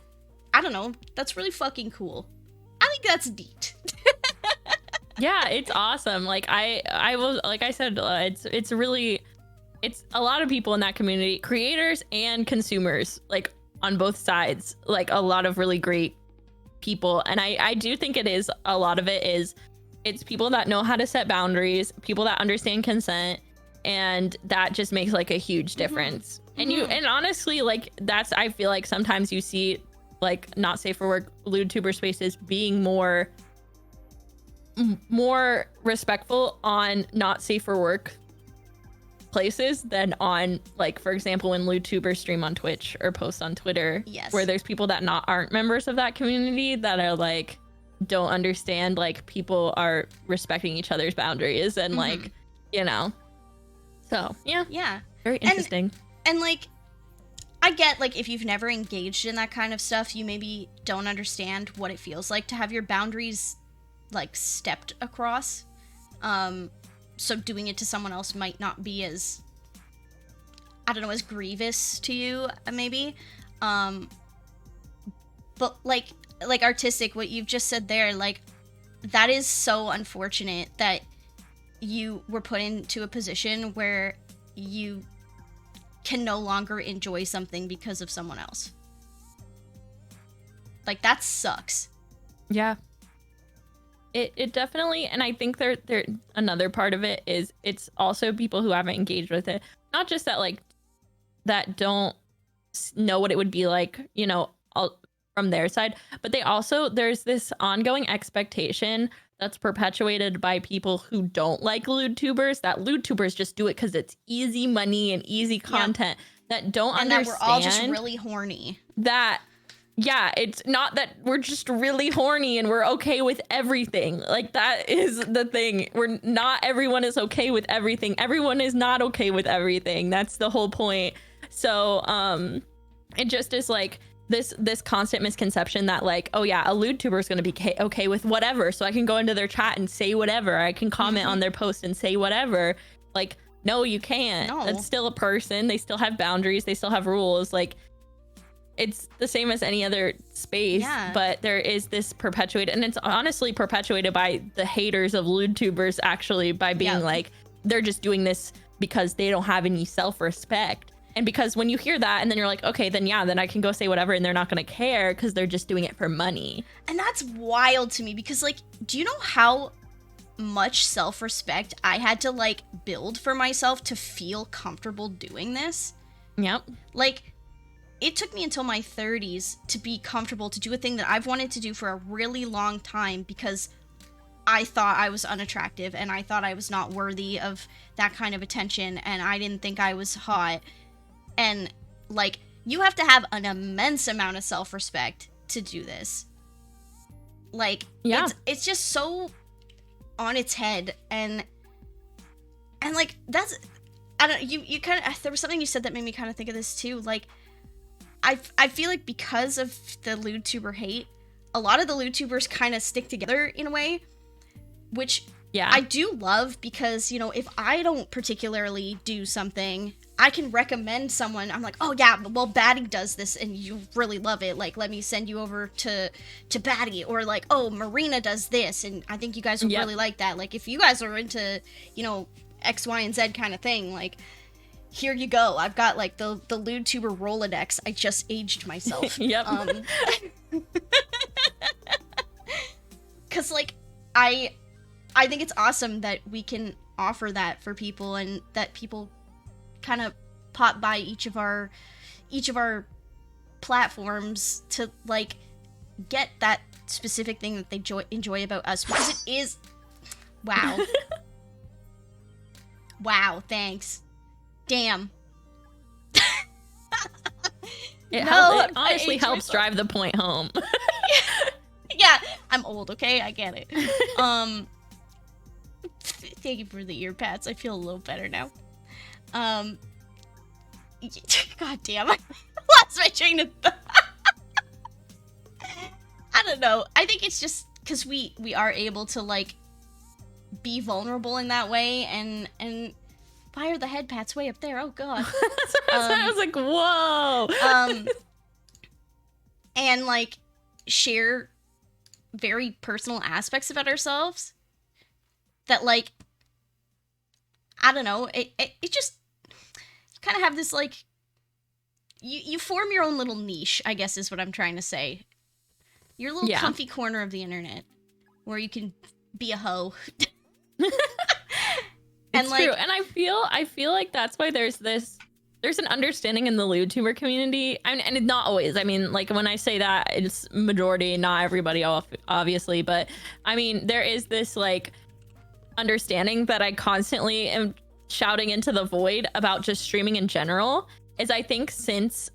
I don't know, that's really fucking cool. I think that's neat. Yeah, it's awesome. Like I was, like I said, it's really, it's a lot of people in that community, creators and consumers, like on both sides, like a lot of really great people. And I do think it is, a lot of it is, it's people that know how to set boundaries, people that understand consent, and that just makes like a huge difference. And and honestly, like that's, I feel like sometimes you see like not safe for work LewdTuber spaces being more respectful on not safe for work places than on, like, for example, when LewdTubers stream on Twitch or post on Twitter. Yes. Where there's people that aren't members of that community that are like, don't understand, like, people are respecting each other's boundaries and like, you know. So yeah, very interesting. And like, I get, like, if you've never engaged in that kind of stuff, you maybe don't understand what it feels like to have your boundaries like stepped across. So doing it to someone else might not be as, I don't know, as grievous to you, maybe. But like artistic, what you've just said there, like, that is so unfortunate that you were put into a position where you can no longer enjoy something because of someone else. Like, that sucks. Yeah. It definitely, and I think there another part of it is, it's also people who haven't engaged with it, not just that, like, that don't know what it would be like, you know, all from their side, but they also, there's this ongoing expectation that's perpetuated by people who don't like LewdTubers, that LewdTubers just do it because it's easy money and easy content, that don't and understand that we're all just really horny. That, yeah, it's not that we're just really horny and we're okay with everything. Like, that is the thing. We're not, everyone is okay with everything. Everyone is not okay with everything. That's the whole point. So, it just is like this constant misconception that, like, oh yeah, a LewdTuber is going to be okay with whatever. So I can go into their chat and say whatever. I can comment on their post and say whatever. Like, no, you can't. No. That's still a person. They still have boundaries. They still have rules. Like, it's the same as any other space, but there is this perpetuated, and it's honestly perpetuated by the haters of LewdTubers, actually, by being like, they're just doing this because they don't have any self-respect. And because when you hear that, and then you're like, okay, then yeah, then I can go say whatever and they're not going to care because they're just doing it for money. And that's wild to me because, like, do you know how much self-respect I had to, like, build for myself to feel comfortable doing this? Yep. Like, it took me until my 30s to be comfortable to do a thing that I've wanted to do for a really long time because I thought I was unattractive and I thought I was not worthy of that kind of attention and I didn't think I was hot. And, like, you have to have an immense amount of self-respect to do this. Like, it's just so on its head, and like, that's, I don't, you kind of, there was something you said that made me kind of think of this too. Like, I feel like because of the LewdTuber hate, a lot of the LewdTubers kind of stick together in a way, which I do love, because, you know, if I don't particularly do something, I can recommend someone. I'm like, oh yeah, well, Batty does this and you really love it. Like, let me send you over to Batty. Or like, oh, Marina does this and I think you guys would really like that. Like, if you guys are into, you know, X, Y, and Z kind of thing, like, here you go. I've got, like, the LewdTuber Rolodex. I just aged myself. Because, like, I think it's awesome that we can offer that for people, and that people kind of pop by each of our platforms to, like, get that specific thing that they enjoy about us, because it is, wow. Wow, thanks. Damn. It honestly helps drive the point home. Yeah, I'm old, okay? I get it. Thank you for the ear pats. I feel a little better now. God damn, I lost my train of thought. I don't know. I think it's just because we are able to like be vulnerable in that way, and why are the head pats way up there? Oh god. I was like, whoa. And like share very personal aspects about ourselves that like, I don't know, it just, you kind of have this like, you form your own little niche, I guess is what I'm trying to say. Your little comfy corner of the internet where you can be a hoe. And it's like, true. And I feel like that's why there's an understanding in the LewTuber community. And not always. I mean, like when I say that, it's majority, not everybody, obviously. But I mean, there is this like understanding that I constantly am shouting into the void about just streaming in general. Is I think since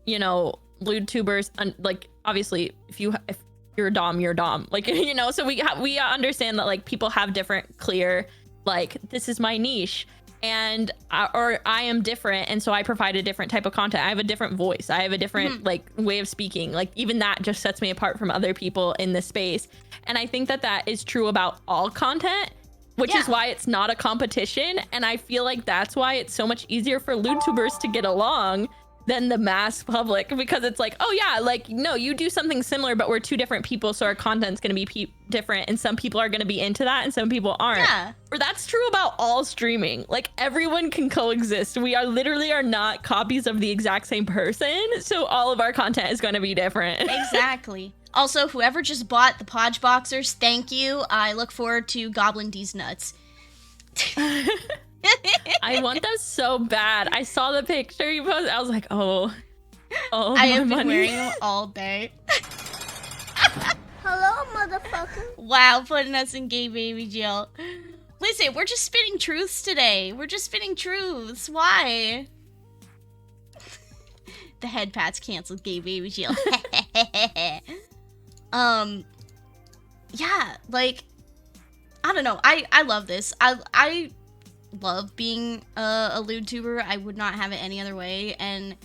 you know, LewTubers, like obviously if you're a dom, you're a dom, like, you know, so we understand that like people have different clear, like, this is my niche, and or I am different, and so I provide a different type of content. I have a different voice, I have a different like way of speaking. Like even that just sets me apart from other people in this space, and I think that is true about all content, which is why it's not a competition. And I feel like that's why it's so much easier for LewTubers to get along than the mass public, because it's like, oh yeah, like, no, you do something similar, but we're two different people, so our content's gonna be different, and some people are gonna be into that and some people aren't. Yeah. Or that's true about all streaming. Like everyone can coexist. We are literally not copies of the exact same person, so all of our content is gonna be different. Exactly. Also, whoever just bought the Podge Boxers, thank you. I look forward to Goblin D's nuts. I want those so bad. I saw the picture you posted. I was like, oh, I have been wearing them all day. Hello, motherfucker. Wow, putting us in gay baby jail. Listen, we're just spitting truths today. We're just spitting truths. Why? The head pats canceled gay baby jail. Yeah, like, I don't know. I love this. I love being a LewTuber. I would not have it any other way. And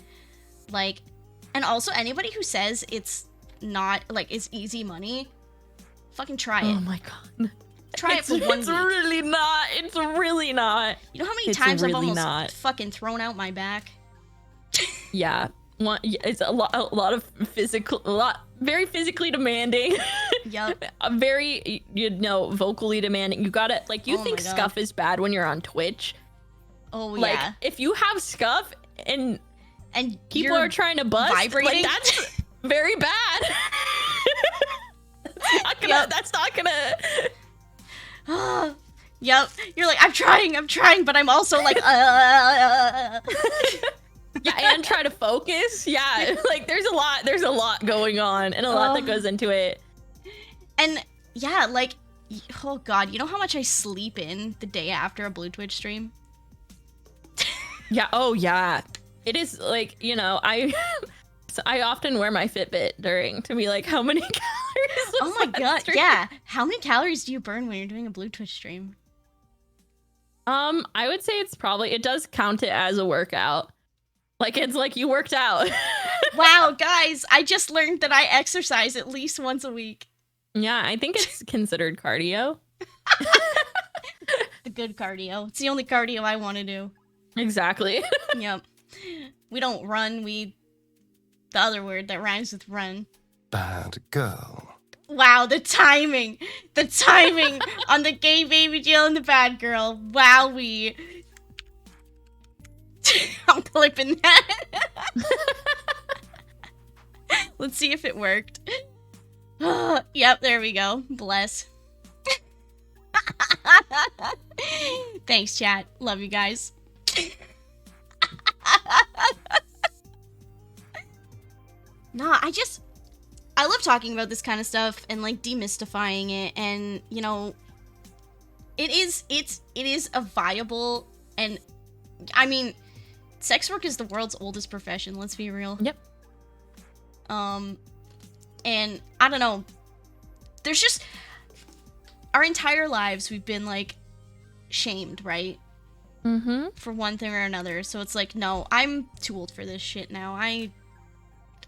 like, and also anybody who says it's not like it's easy money, fucking try it. Oh my god. Try it for 1 week. It's really not. It's really not. You know how many times I've almost fucking thrown out my back? Yeah. It's a lot of physical, very physically demanding. Yep. Very, you know, vocally demanding. You gotta, like, you think scuff is bad when you're on Twitch. Oh, like, yeah. if you have scuff and people are trying to bust, vibrating, like, that's very bad. That's not gonna. Yep. You're like, I'm trying, but I'm also like, Yeah, and try to focus. Yeah, like there's a lot going on, and a lot that goes into it. And yeah, like, oh god, you know how much I sleep in the day after a Blue Twitch stream? Yeah. Oh yeah. It is like, you know, I often wear my Fitbit during to be like, how many calories? Oh my god. Stream? Yeah. How many calories do you burn when you're doing a Blue Twitch stream? I would say it does count it as a workout. Like, it's like you worked out. Wow, guys, I just learned that I exercise at least once a week. Yeah, I think it's considered cardio. The good cardio. It's the only cardio I want to do. Exactly. Yep. We don't run, the other word that rhymes with run. Bad girl. Wow, the timing on the gay baby Jill and the bad girl. Wowee. I'm clipping that. Let's see if it worked. Yep, there we go. Bless. Thanks, chat. Love you guys. Nah, I love talking about this kind of stuff and like demystifying it, and you know, it is a viable, and I mean, sex work is the world's oldest profession, let's be real. Yep. And I don't know, there's just, our entire lives we've been like shamed, right? Mm-hmm. For one thing or another. So it's like, no, I'm too old for this shit now.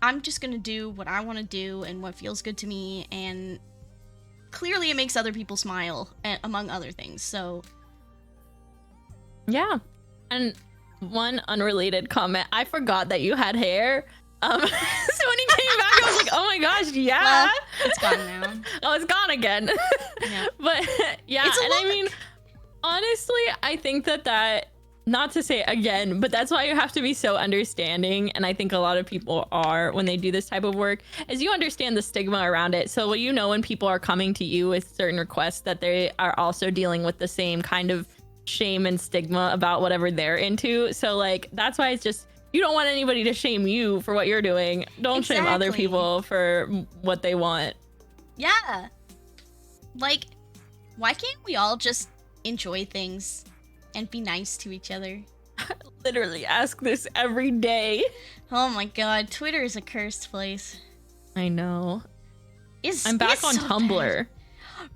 I'm just gonna do what I want to do and what feels good to me, and clearly it makes other people smile, among other things. So Yeah. And one unrelated comment, I forgot that you had hair. So when he came back, I was like, oh my gosh, yeah. well, it's gone now. Oh, it's gone again. Yeah. But yeah, It's a and I look. mean, honestly, I think that not to say it again, but that's why you have to be so understanding. And I think a lot of people are when they do this type of work, is you understand the stigma around it. So you know when people are coming to you with certain requests that they are also dealing with the same kind of shame and stigma about whatever they're into. So like that's why it's just you don't want anybody to shame you for what you're doing. Don't shame other Exactly. people for what they want. Yeah. Like, why can't we all just enjoy things and be nice to each other? Literally ask this every day. Oh my god, Twitter is a cursed place. I know. It's, I'm back it's on so Tumblr. bad.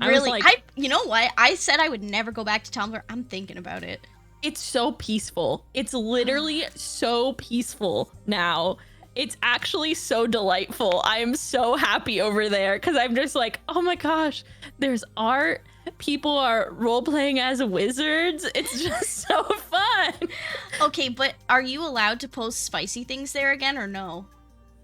I was Really? like, You know what? I said I would never go back to Tumblr. I'm thinking about it. it's so peaceful. It's literally so peaceful now. It's actually so delightful. I am so happy over there because I'm just like, oh my gosh, there's art. People are role playing as wizards. It's just so fun. Okay, but are you allowed to post spicy things there again or no?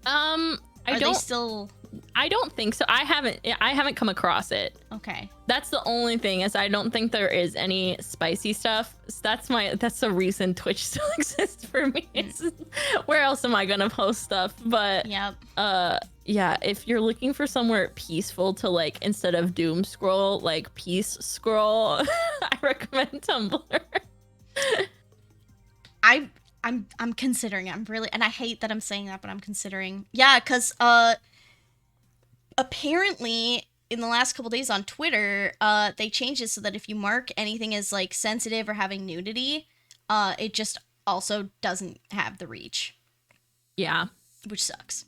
I Are they don't still I don't think so. I haven't come across it. okay? That's the only thing is I don't think there is any spicy stuff. That's the reason Twitch still exists for me. It's, where else am I gonna post stuff? But Yep. yeah, if you're looking for somewhere peaceful to like instead of doom scroll, like peace scroll, I recommend Tumblr. I'm considering it. I'm really, and I hate that I'm saying that, but I'm considering. Yeah, cuz apparently in the last couple days on Twitter, they changed it so that if you mark anything as like sensitive or having nudity, it just also doesn't have the reach, Yeah. which sucks.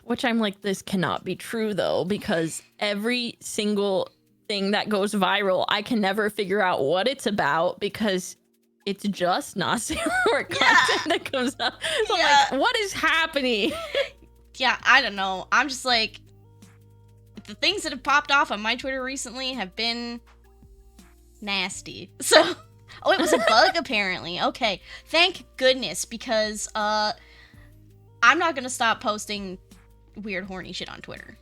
Which I'm like, this cannot be true though, because every single thing that goes viral, I can never figure out what it's about because it's just not safe for content that comes up. So Yeah. I'm like, what is happening? Yeah, I don't know. I'm just like, the things that have popped off on my Twitter recently have been nasty. So, oh, it was a bug apparently. Okay, thank goodness, because I'm not gonna stop posting weird horny shit on Twitter.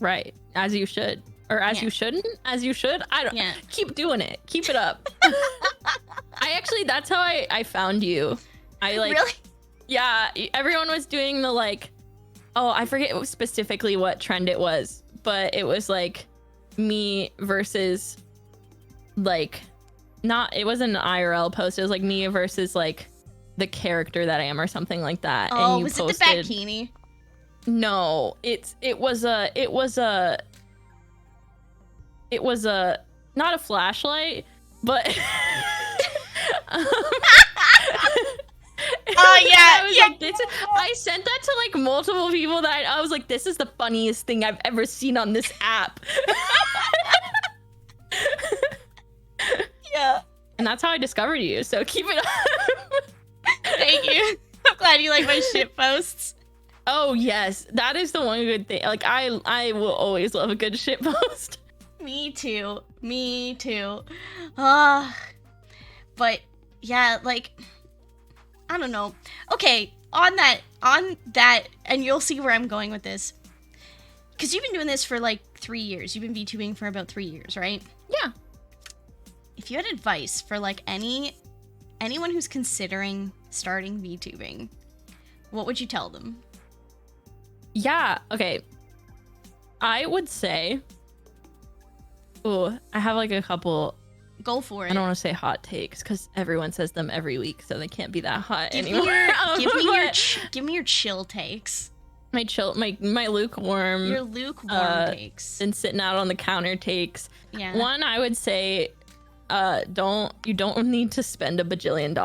Right, as you should. Or as Yeah. you shouldn't? As you should? I don't Yeah. keep doing it. Keep it up. I actually that's how I found you. I like Really? Yeah, everyone was doing the like, oh, I forget specifically what trend it was, but it was like me versus like it wasn't an IRL post, it was like me versus like the character that I am or something like that. Oh, and you was posted it the Bakini? No, it was a not a flashlight, but yeah, I was yeah. like, I sent that to like multiple people that I was like, this is the funniest thing I've ever seen on this app. Yeah. And that's how I discovered you. So keep it up. Thank you. I'm glad you like my shit posts. Oh yes, that is the one good thing. Like I will always love a good shit post. Me too. Me too. But yeah, like, I don't know. Okay, on that, and you'll see where I'm going with this. Because you've been doing this for like 3 years. You've been VTubing for about 3 years, right? Yeah. If you had advice for like anyone who's considering starting VTubing, what would you tell them? Yeah. Okay. I would say. Oh, I have like a couple. Go for it. I don't want to say hot takes because everyone says them every week, so they can't be that hot Give anymore. me your, But give me your chill takes. my lukewarm. Your lukewarm takes. and sitting out on the counter takes. Yeah. One, I would say, you don't need to spend $1 bajillion.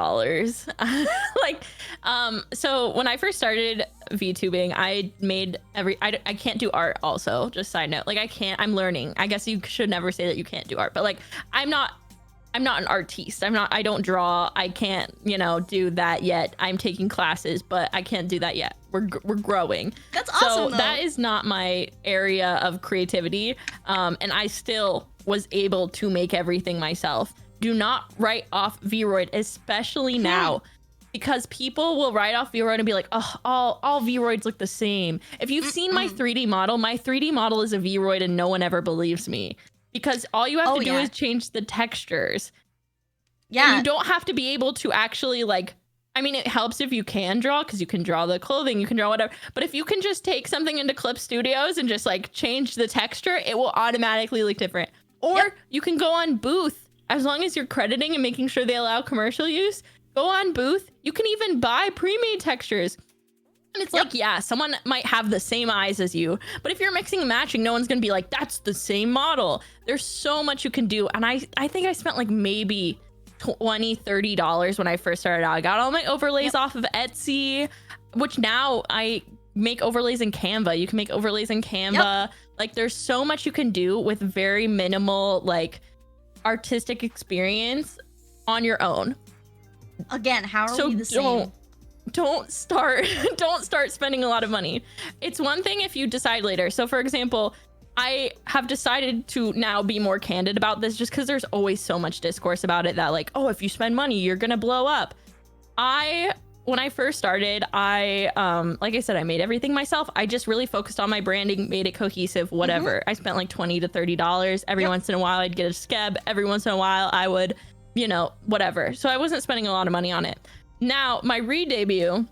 So when I first started VTubing, I made I can't do art also, just side note. Like I'm learning. I guess you should never say that you can't do art, but like I'm not an artiste. I don't draw. I can't, do that yet. I'm taking classes, but I can't do that yet. we're growing. That's awesome, So though. that is not my area of creativity. And I still was able to make everything myself. Do not write off Vroid, especially now. Because people will write off Vroid and be like, oh, all Vroids look the same. If you've seen my 3D model is a Vroid and no one ever believes me. Because all you have to do is change the textures. Yeah. And you don't have to be able to actually like, I mean, it helps if you can draw because you can draw the clothing, you can draw whatever. But if you can just take something into Clip Studios and just like change the texture, it will automatically look different. Or you can go on Booth, as long as you're crediting and making sure they allow commercial use. Go on Booth. You can even buy pre-made textures. And it's like, yeah, someone might have the same eyes as you. But if you're mixing and matching, no one's going to be like, that's the same model. There's so much you can do. And I think I spent like maybe $20-$30 when I first started out. I got all my overlays off of Etsy, which now I make overlays in Canva. You can make overlays in Canva. Like there's so much you can do with very minimal like artistic experience on your own. Again, how are we the same? Don't start spending a lot of money. It's one thing if you decide later. So for example, I have decided to now be more candid about this just because there's always so much discourse about it that like, oh, if you spend money, you're gonna blow up. When I first started, like I said, I made everything myself. I just really focused on my branding, made it cohesive, whatever. I spent like $20 to $30. Every once in a while I'd get a skeb. Every once in a while I would, you know, whatever. So I wasn't spending a lot of money on it. Now, my re-debut,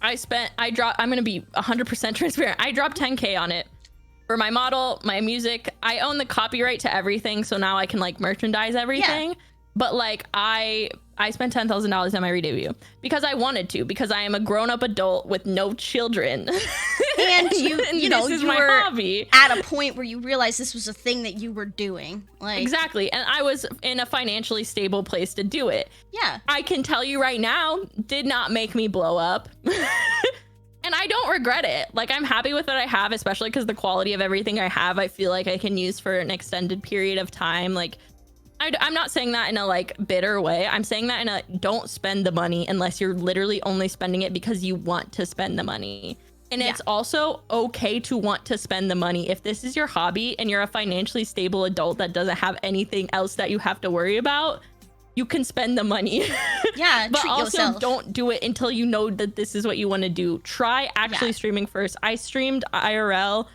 I'm gonna be 100% transparent. I dropped 10K on it. For my model, my music, I own the copyright to everything, so now I can like merchandise everything. But like I spent $10,000 on my re-debut because I wanted to, because I am a grown-up adult with no children. And you know, this is you my were hobby. at a point where you realized this was a thing that you were doing. Like Exactly. And I was in a financially stable place to do it. Yeah. I can tell you right now, did not make me blow up. And I don't regret it. Like, I'm happy with what I have, especially because the quality of everything I have, I feel like I can use for an extended period of time. Like, I'm not saying that in a like bitter way. I'm saying that in a don't spend the money unless you're literally only spending it because you want to spend the money. And it's also okay to want to spend the money. If this is your hobby and you're a financially stable adult that doesn't have anything else that you have to worry about, you can spend the money. Yeah, but treat also yourself. don't do it until you know that this is what you want to do. Try actually streaming first. I streamed IRL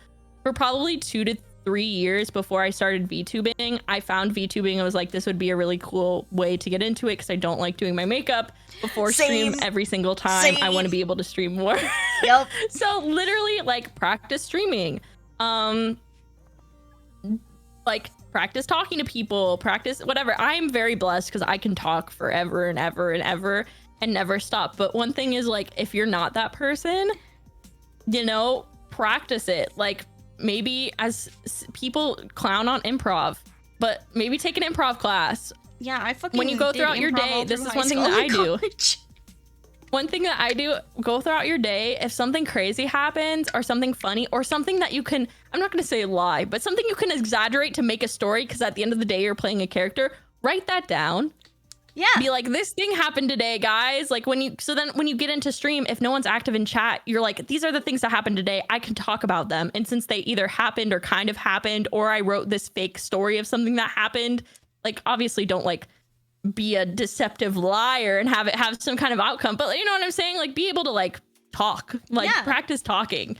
for probably 2 to 3 years before I started VTubing. I found VTubing and was like, this would be a really cool way to get into it because I don't like doing my makeup before stream every single time. I want to be able to stream more. Yep. So literally like practice streaming. Like practice talking to people, practice whatever. I am very blessed because I can talk forever and ever and ever and never stop. But one thing is like, if you're not that person, you know, practice it. Like maybe as people clown on improv, but maybe take an improv class. Yeah, I fucking when you go did throughout your improv day, all this through is high one thing school that I and do. college. One thing that I do, go throughout your day, if something crazy happens or something funny or something that you can, I'm not going to say lie, but something you can exaggerate to make a story because at the end of the day, you're playing a character, write that down. Yeah. Be like, this thing happened today, guys. Like so then when you get into stream, if no one's active in chat, you're like, these are the things that happened today. I can talk about them. And since they either happened or kind of happened, or I wrote this fake story of something that happened, like obviously don't like be a deceptive liar and have it have some kind of outcome, but you know what I'm saying, like be able to like talk, like practice talking.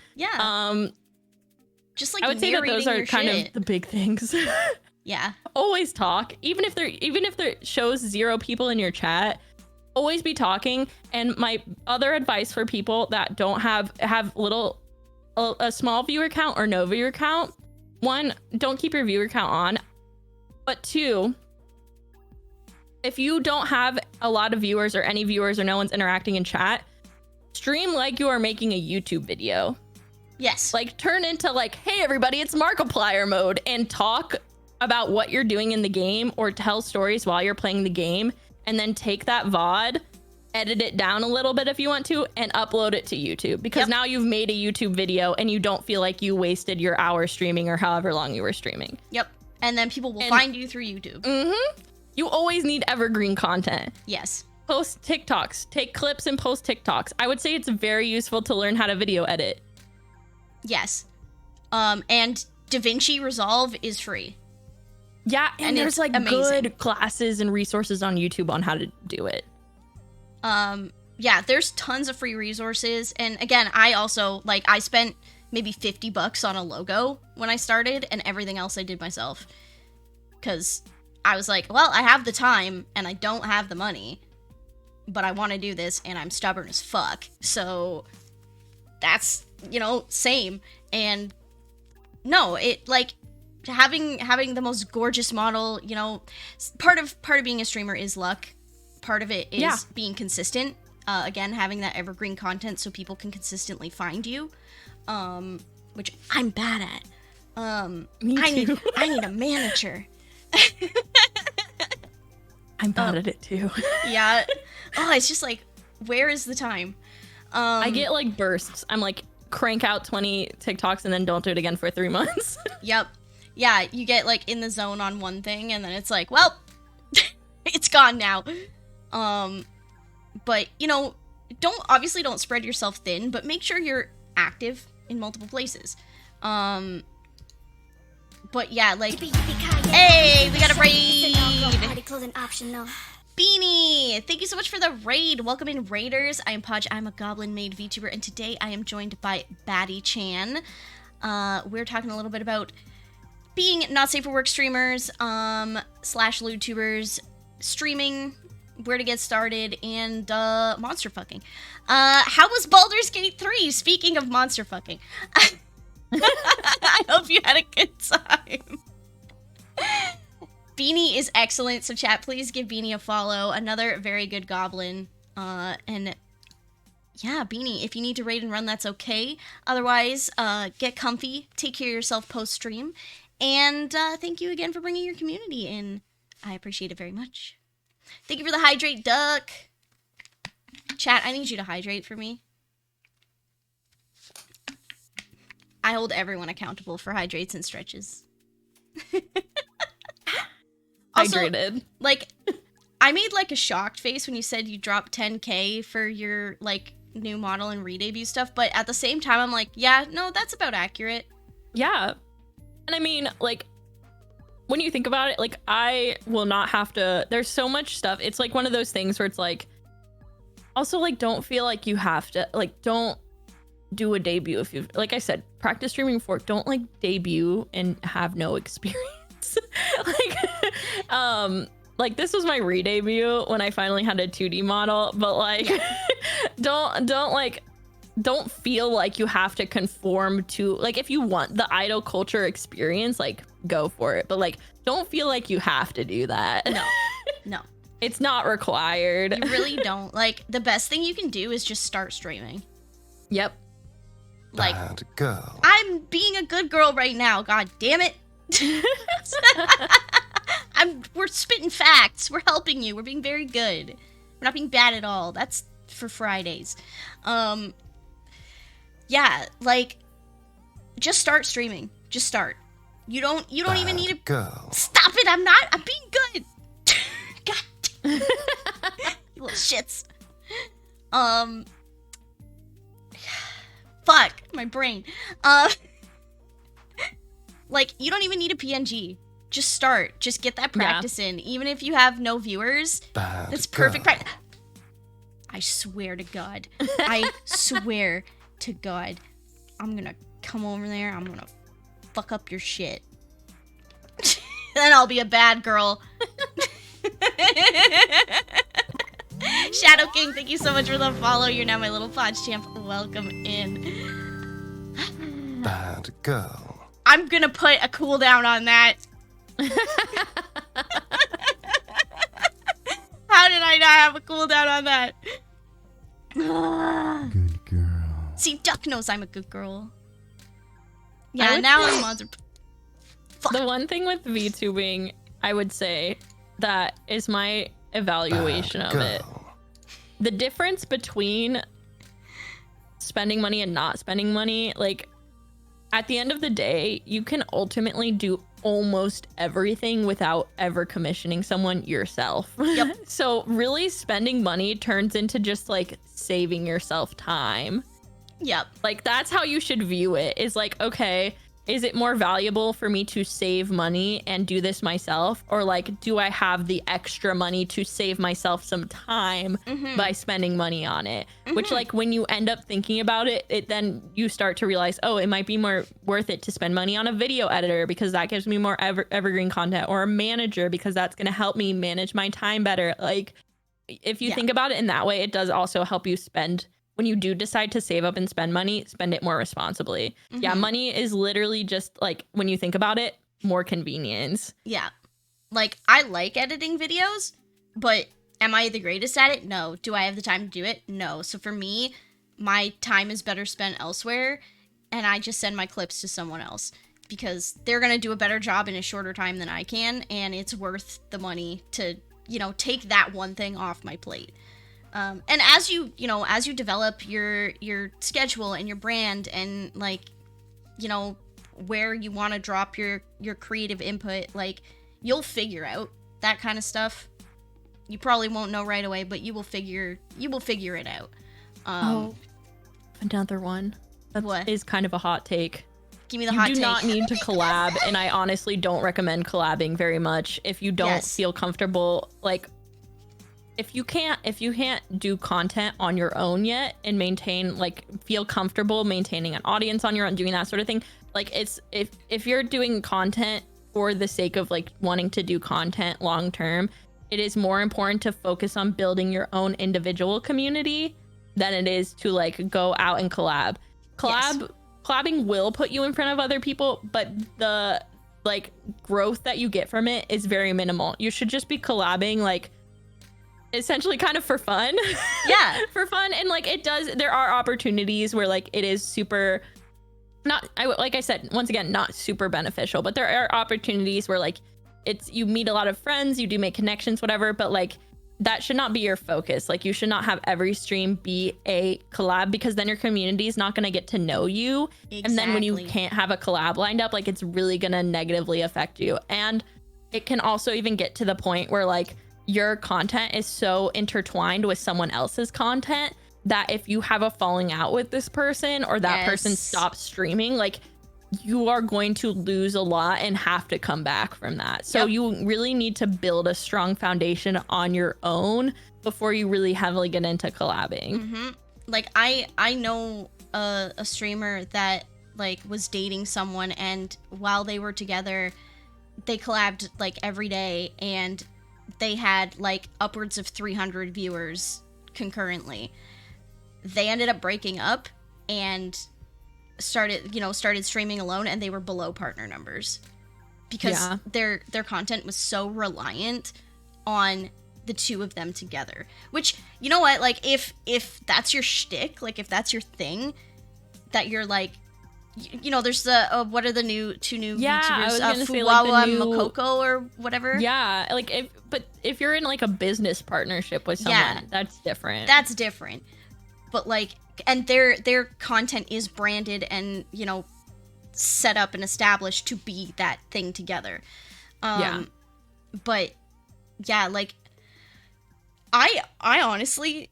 Just like I would say that those are kind shit. of the big things. Always talk, even if there shows 0 people in your chat, always be talking. And my other advice for people that don't have a small viewer count or no viewer count, 1, don't keep your viewer count on, but 2, if you don't have a lot of viewers or any viewers or no one's interacting in chat, stream like you are making a YouTube video. Yes. Like turn into like, hey everybody, it's Markiplier mode, and talk about what you're doing in the game or tell stories while you're playing the game, and then take that VOD, edit it down a little bit if you want to, and upload it to YouTube, because now you've made a YouTube video and you don't feel like you wasted your hour streaming or however long you were streaming. And then people will find you through YouTube. You always need evergreen content. Yes. Post TikToks. Take clips and post TikToks. I would say it's very useful to learn how to video edit. Yes. And DaVinci Resolve is free. Yeah, and there's like amazing. good classes and resources on YouTube on how to do it. Yeah, there's tons of free resources. And again, I also, like, I spent maybe $50 on a logo when I started, and everything else I did myself. Because I was like, well, I have the time, and I don't have the money, but I want to do this, and I'm stubborn as fuck. So that's, you know, same. And no, it, like, having the most gorgeous model, you know, part of being a streamer is luck. Part of it is being consistent. Again, having that evergreen content so people can consistently find you, which I'm bad at. Me too. I need a manager. I'm bad at it too. Yeah. Oh, it's just like, where is the time? I get like bursts. I'm like, crank out 20 TikToks and then don't do it again for 3 months. Yep. Yeah, you get like in the zone on one thing and then it's like, well, it's gone now. But, you know, don't spread yourself thin, but make sure you're active in multiple places. But yeah, like, hey, we got a raid! Beanie, thank you so much for the raid. Welcome in, Raiders. I am Podge, I'm a Goblin Maid VTuber, and today I am joined by Batty Chan. We're talking a little bit about being not safe for work streamers, / LewTubers, streaming, where to get started, and monster fucking. How was Baldur's Gate 3? Speaking of monster fucking. I hope you had a good time. Beanie is excellent, so chat, please give Beanie a follow. Another very good goblin. And yeah, Beanie, if you need to raid and run, that's okay. Otherwise, get comfy, take care of yourself post-stream, and thank you again for bringing your community in. I appreciate it very much. Thank you for the hydrate, Duck. Chat, I need you to hydrate for me. I hold everyone accountable for hydrates and stretches. Also, hydrated. Like, I made like a shocked face when you said you dropped 10K for your like new model and re-debut stuff, but at the same time I'm like, yeah, no, that's about accurate. Yeah. And I mean, like, when you think about it, like, I will not have to, there's so much stuff. It's like one of those things where it's like, also, like, don't feel like you have to, like, don't do a debut if you, like I said, practice streaming for, don't like debut and have no experience. Like this was my re-debut when I finally had a 2D model, but like, don't feel like you have to conform to, like, if you want the idol culture experience, like, go for it, but like, don't feel like you have to do that. No. It's not required. You really don't. Like, the best thing you can do is just start streaming. Yep. Like, Bad girl. I'm being a good girl right now, god damn it. We're spitting facts. We're helping you. We're being very good. We're not being bad at all. That's for Fridays. Yeah, like, just start streaming. Just start. You don't even need to girl. Stop it. I'm being good. God damn. You little shits. Fuck my brain. Like, you don't even need a PNG. Just start. Just get that practice in. Even if you have no viewers, that's perfect practice. I swear to God. I swear to God. I'm gonna come over there. I'm gonna fuck up your shit. Then I'll be a bad girl. Shadow King, thank you so much for the follow. You're now my little Podge champ. Welcome in. Bad girl. I'm gonna put a cooldown on that. How did I not have a cooldown on that? Good girl. See, Duck knows I'm a good girl. Yeah, now I'm monster. The one thing with VTubing, I would say, that is my evaluation of it. The difference between spending money and not spending money, like, at the end of the day, you can ultimately do almost everything without ever commissioning someone yourself. Yep. So really spending money turns into just like saving yourself time. Yep. Like that's how you should view it. Is like, okay, is it more valuable for me to save money and do this myself, or like do I have the extra money to save myself some time by spending money on it? Which like when you end up thinking about it, then you start to realize, oh, it might be more worth it to spend money on a video editor because that gives me more evergreen content, or a manager because that's going to help me manage my time better. Like if you think about it in that way, it does also help you spend. When you do decide to save up and spend money, spend it more responsibly. Yeah, money is literally just like, when you think about it, more convenience. Yeah. Like, I like editing videos, but am I the greatest at it? No. Do I have the time to do it? No. So for me, my time is better spent elsewhere, and I just send my clips to someone else because they're going to do a better job in a shorter time than I can, and it's worth the money to, you know, take that one thing off my plate. And as you develop your schedule and your brand and like, you know, where you want to drop your creative input, like you'll figure out that kind of stuff. You probably won't know right away, but you will figure it out. Another one. That What? is kind of a hot take. Give me the hot take. You do not need to collab, and I honestly don't recommend collabing very much if you don't feel comfortable. Like, if you can't do content on your own yet and feel comfortable maintaining an audience on your own, doing that sort of thing, like it's if you're doing content for the sake of like wanting to do content long term, it is more important to focus on building your own individual community than it is to like go out and collab. Collabing will put you in front of other people, but the like growth that you get from it is very minimal. You should just be collabing like essentially kind of for fun. Yeah. For fun. And like there are opportunities where like it is super like I said, once again, not super beneficial, but there are opportunities where like you meet a lot of friends, you do make connections, whatever, but like that should not be your focus. Like you should not have every stream be a collab, because then your community is not going to get to know you. Exactly. And then when you can't have a collab lined up, like it's really going to negatively affect you. And it can also even get to the point where like your content is so intertwined with someone else's content that if you have a falling out with this person, or that person stops streaming, like you are going to lose a lot and have to come back from that. So you really need to build a strong foundation on your own before you really heavily get into collabing. Like I know a streamer that like was dating someone, and while they were together, they collabed like every day, and they had like upwards of 300 viewers concurrently. They ended up breaking up and started streaming alone, and they were below partner numbers because their content was so reliant on the two of them together. Which, you know what, like if that's your shtick, like if that's your thing, that you're like, you know, there's the what are the two new YouTubers, Fuwawa and Makoko or whatever. Yeah, like if you're in like a business partnership with someone, that's different. That's different. But like, and their content is branded and, you know, set up and established to be that thing together. But yeah, like I honestly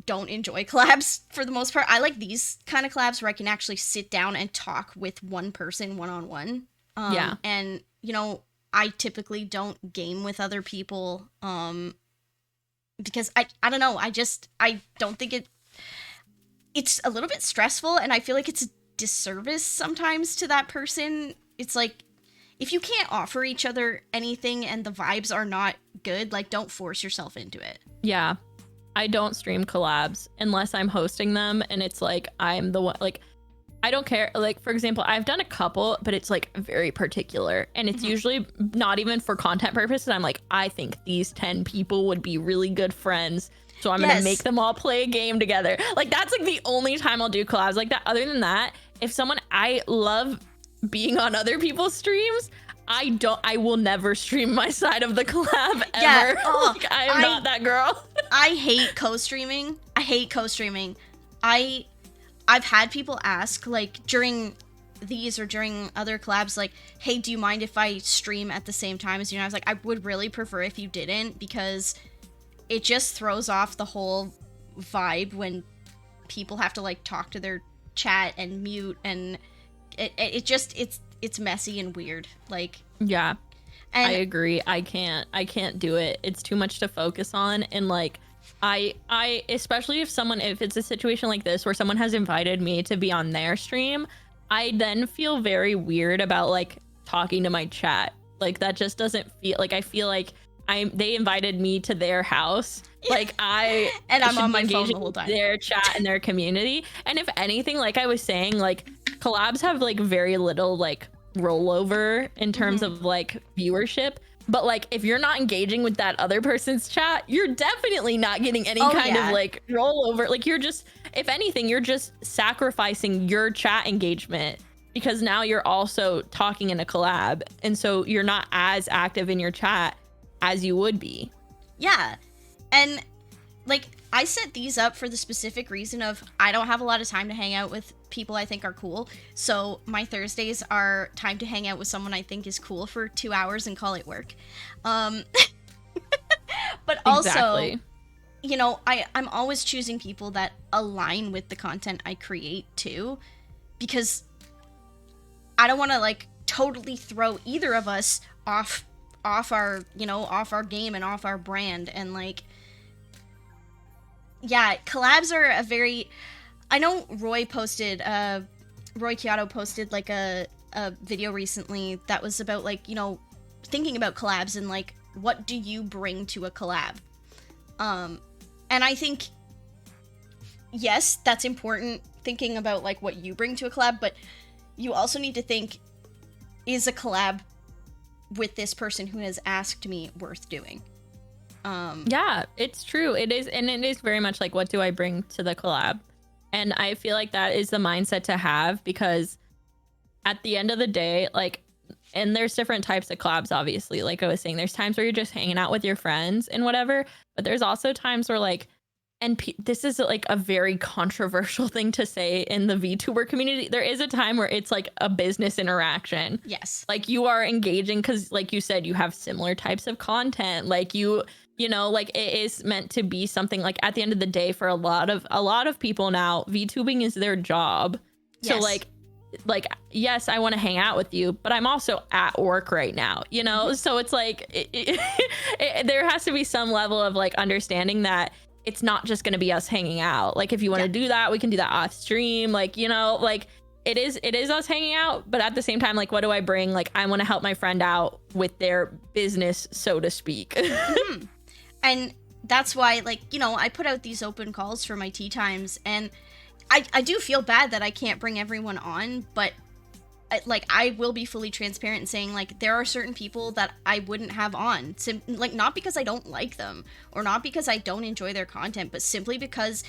don't enjoy collabs for the most part. I like these kind of collabs where I can actually sit down and talk with one person one-on-one. And, you know, I typically don't game with other people because I don't know. I don't think it's a little bit stressful, and I feel like it's a disservice sometimes to that person. It's like, if you can't offer each other anything and the vibes are not good, like don't force yourself into it. Yeah. I don't stream collabs unless I'm hosting them, and it's like I'm the one, like I don't care. Like, for example, I've done a couple, but it's like very particular, and it's usually not even for content purposes. I'm like, I think these 10 people would be really good friends, so I'm gonna make them all play a game together. Like, that's like the only time I'll do collabs like that. Other than that, I love being on other people's streams. I will never stream my side of the collab ever. Yeah. Oh, like, I'm not that girl. I hate co-streaming. I've had people ask, like, during these or during other collabs, like, hey, do you mind if I stream at the same time as you? And I was like, I would really prefer if you didn't, because it just throws off the whole vibe when people have to like talk to their chat and mute, and it's messy and weird. Like, Yeah, and I agree. I can't do it. It's too much to focus on. And like, I especially if it's a situation like this where someone has invited me to be on their stream, I then feel very weird about like talking to my chat. Like, that just doesn't feel like, I feel like they invited me to their house. Like, I and I'm should on be my phone engaging the whole with time. their chat and their community. And if anything, like I was saying, like, collabs have like very little like rollover in terms of like viewership. But like, if you're not engaging with that other person's chat, you're definitely not getting any kind of like rollover. Like, you're just, if anything, you're just sacrificing your chat engagement, because now you're also talking in a collab, and so you're not as active in your chat as you would be. Yeah. And like, I set these up for the specific reason of I don't have a lot of time to hang out with people I think are cool. So my Thursdays are time to hang out with someone I think is cool for 2 hours and call it work. But also, Exactly. you know, I'm always choosing people that align with the content I create too, because I don't want to like totally throw either of us off our, you know, off our game and off our brand. And like, yeah, collabs are a very, I know Roy Kyoto posted like a video recently that was about like, you know, thinking about collabs and like, what do you bring to a collab? And I think, yes, that's important, thinking about like what you bring to a collab, but you also need to think, is a collab with this person who has asked me worth doing? Yeah, it's true. It is. And it is very much like, what do I bring to the collab? And I feel like that is the mindset to have, because at the end of the day, like, and there's different types of collabs, obviously. Like I was saying, there's times where you're just hanging out with your friends and whatever, but there's also times where like, and this is like a very controversial thing to say in the VTuber community. There is a time where it's like a business interaction. Yes. Like, you are engaging because, like you said, you have similar types of content. Like, you know, like, it is meant to be something. Like, at the end of the day, for a lot of people now, VTubing is their job. So Yes. like, yes, I want to hang out with you, but I'm also at work right now, you know? So it's like, there has to be some level of like understanding that it's not just going to be us hanging out. Like, if you want to do that, we can do that off stream. Like, you know, like, it is us hanging out, but at the same time, like, what do I bring? Like, I want to help my friend out with their business, so to speak. And that's why, like, you know, I put out these open calls for my tea times, and I do feel bad that I can't bring everyone on, but like, I will be fully transparent in saying, like, there are certain people that I wouldn't have on, like, not because I don't like them or not because I don't enjoy their content, but simply because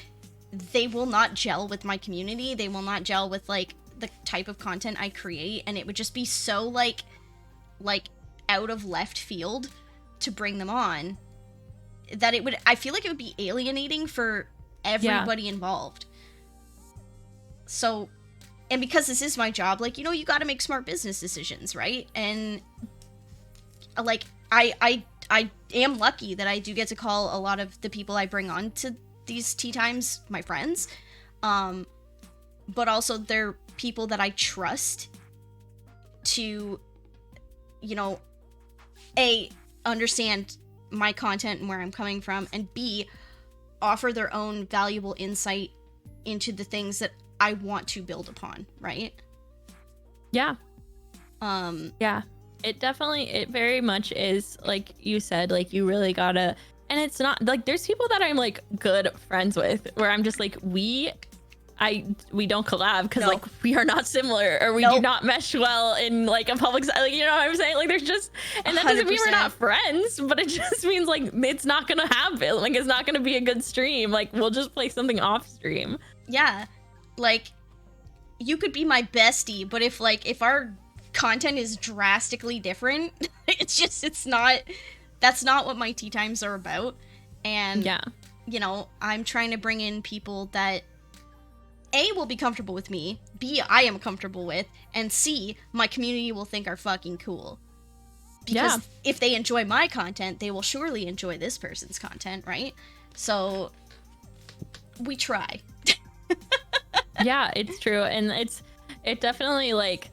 they will not gel with my community. They will not gel with like the type of content I create, and it would just be so like out of left field to bring them on that I feel like it would be alienating for everybody involved. So, and because this is my job, like, you know, you got to make smart business decisions, right? And like, I am lucky that I do get to call a lot of the people I bring on to these tea times my friends, but also they're people that I trust to, you know, A, understand my content and where I'm coming from, and B, offer their own valuable insight into the things that I want to build upon, right? Yeah. Yeah. It very much is, like you said, like, you really gotta, and it's not like, there's people that I'm like good friends with where I'm just like, we don't collab because like we are not similar, or we do not mesh well in like a public, like, you know what I'm saying? Like, there's just, and that doesn't mean we're not friends, but it just means like it's not gonna happen. Like, it's not gonna be a good stream. Like, we'll just play something off stream. Yeah. Like, you could be my bestie, but if our content is drastically different, that's not what my tea times are about. And, yeah, you know, I'm trying to bring in people that A, will be comfortable with me, B, I am comfortable with, and C, my community will think are fucking cool. Because if they enjoy my content, they will surely enjoy this person's content, right? So we try. Yeah, it's true. And it definitely like,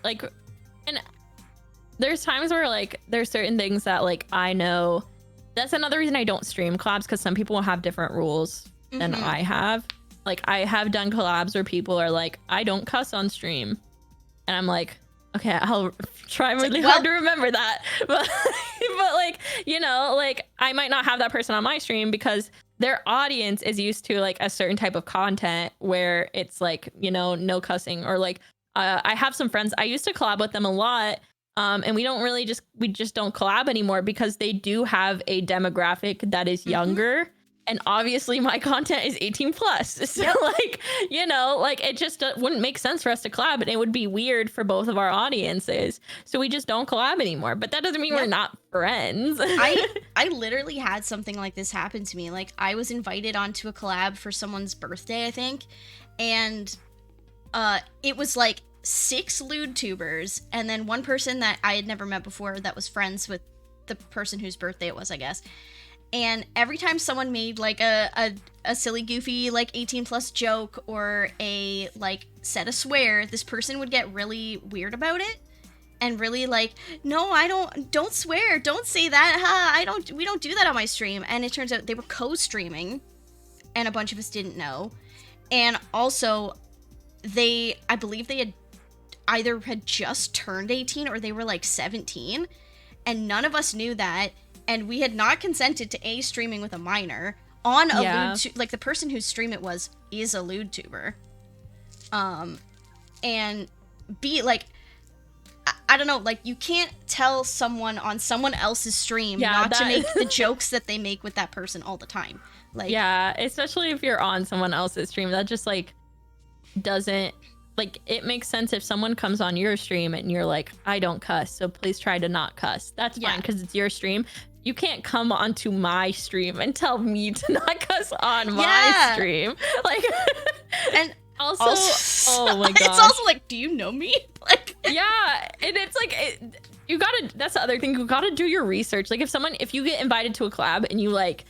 and there's times where like there's certain things that like I know. That's another reason I don't stream collabs, because some people will have different rules than I have. Like, I have done collabs where people are like, I don't cuss on stream, and I'm like, okay, I'll try really hard to remember that. But like, you know, like I might not have that person on my stream because their audience is used to like a certain type of content where it's like, you know, no cussing, or like I have some friends, I used to collab with them a lot. And we just don't collab anymore because they do have a demographic that is younger. And obviously my content is 18 plus. So like, you know, like it just wouldn't make sense for us to collab, and it would be weird for both of our audiences. So we just don't collab anymore. But that doesn't mean we're not friends. I literally had something like this happen to me. Like, I was invited onto a collab for someone's birthday, I think. And it was like 6 lewd tubers, and then one person that I had never met before that was friends with the person whose birthday it was, I guess. And every time someone made like a silly, goofy, like 18 plus joke, or a like said a swear, this person would get really weird about it and really like, no, don't swear, don't say that, we don't do that on my stream. And it turns out they were co-streaming, and a bunch of us didn't know. And also, I believe they had either had just turned 18 or they were like 17, and none of us knew that. And we had not consented to streaming with a minor on a lewd like the person whose stream it was is a lewd tuber. And B, like, I don't know, like, you can't tell someone on someone else's stream not to make the jokes that they make with that person all the time. Like, yeah, especially if you're on someone else's stream, that just like doesn't, like, it makes sense if someone comes on your stream and you're like, I don't cuss, so please try to not cuss. That's fine, because it's your stream. You can't come onto my stream and tell me to not cuss on my stream. Like, and also, oh my god, it's also like, do you know me? Like, yeah, and it's like, you gotta. That's the other thing. You gotta do your research. Like, if you get invited to a collab and you like,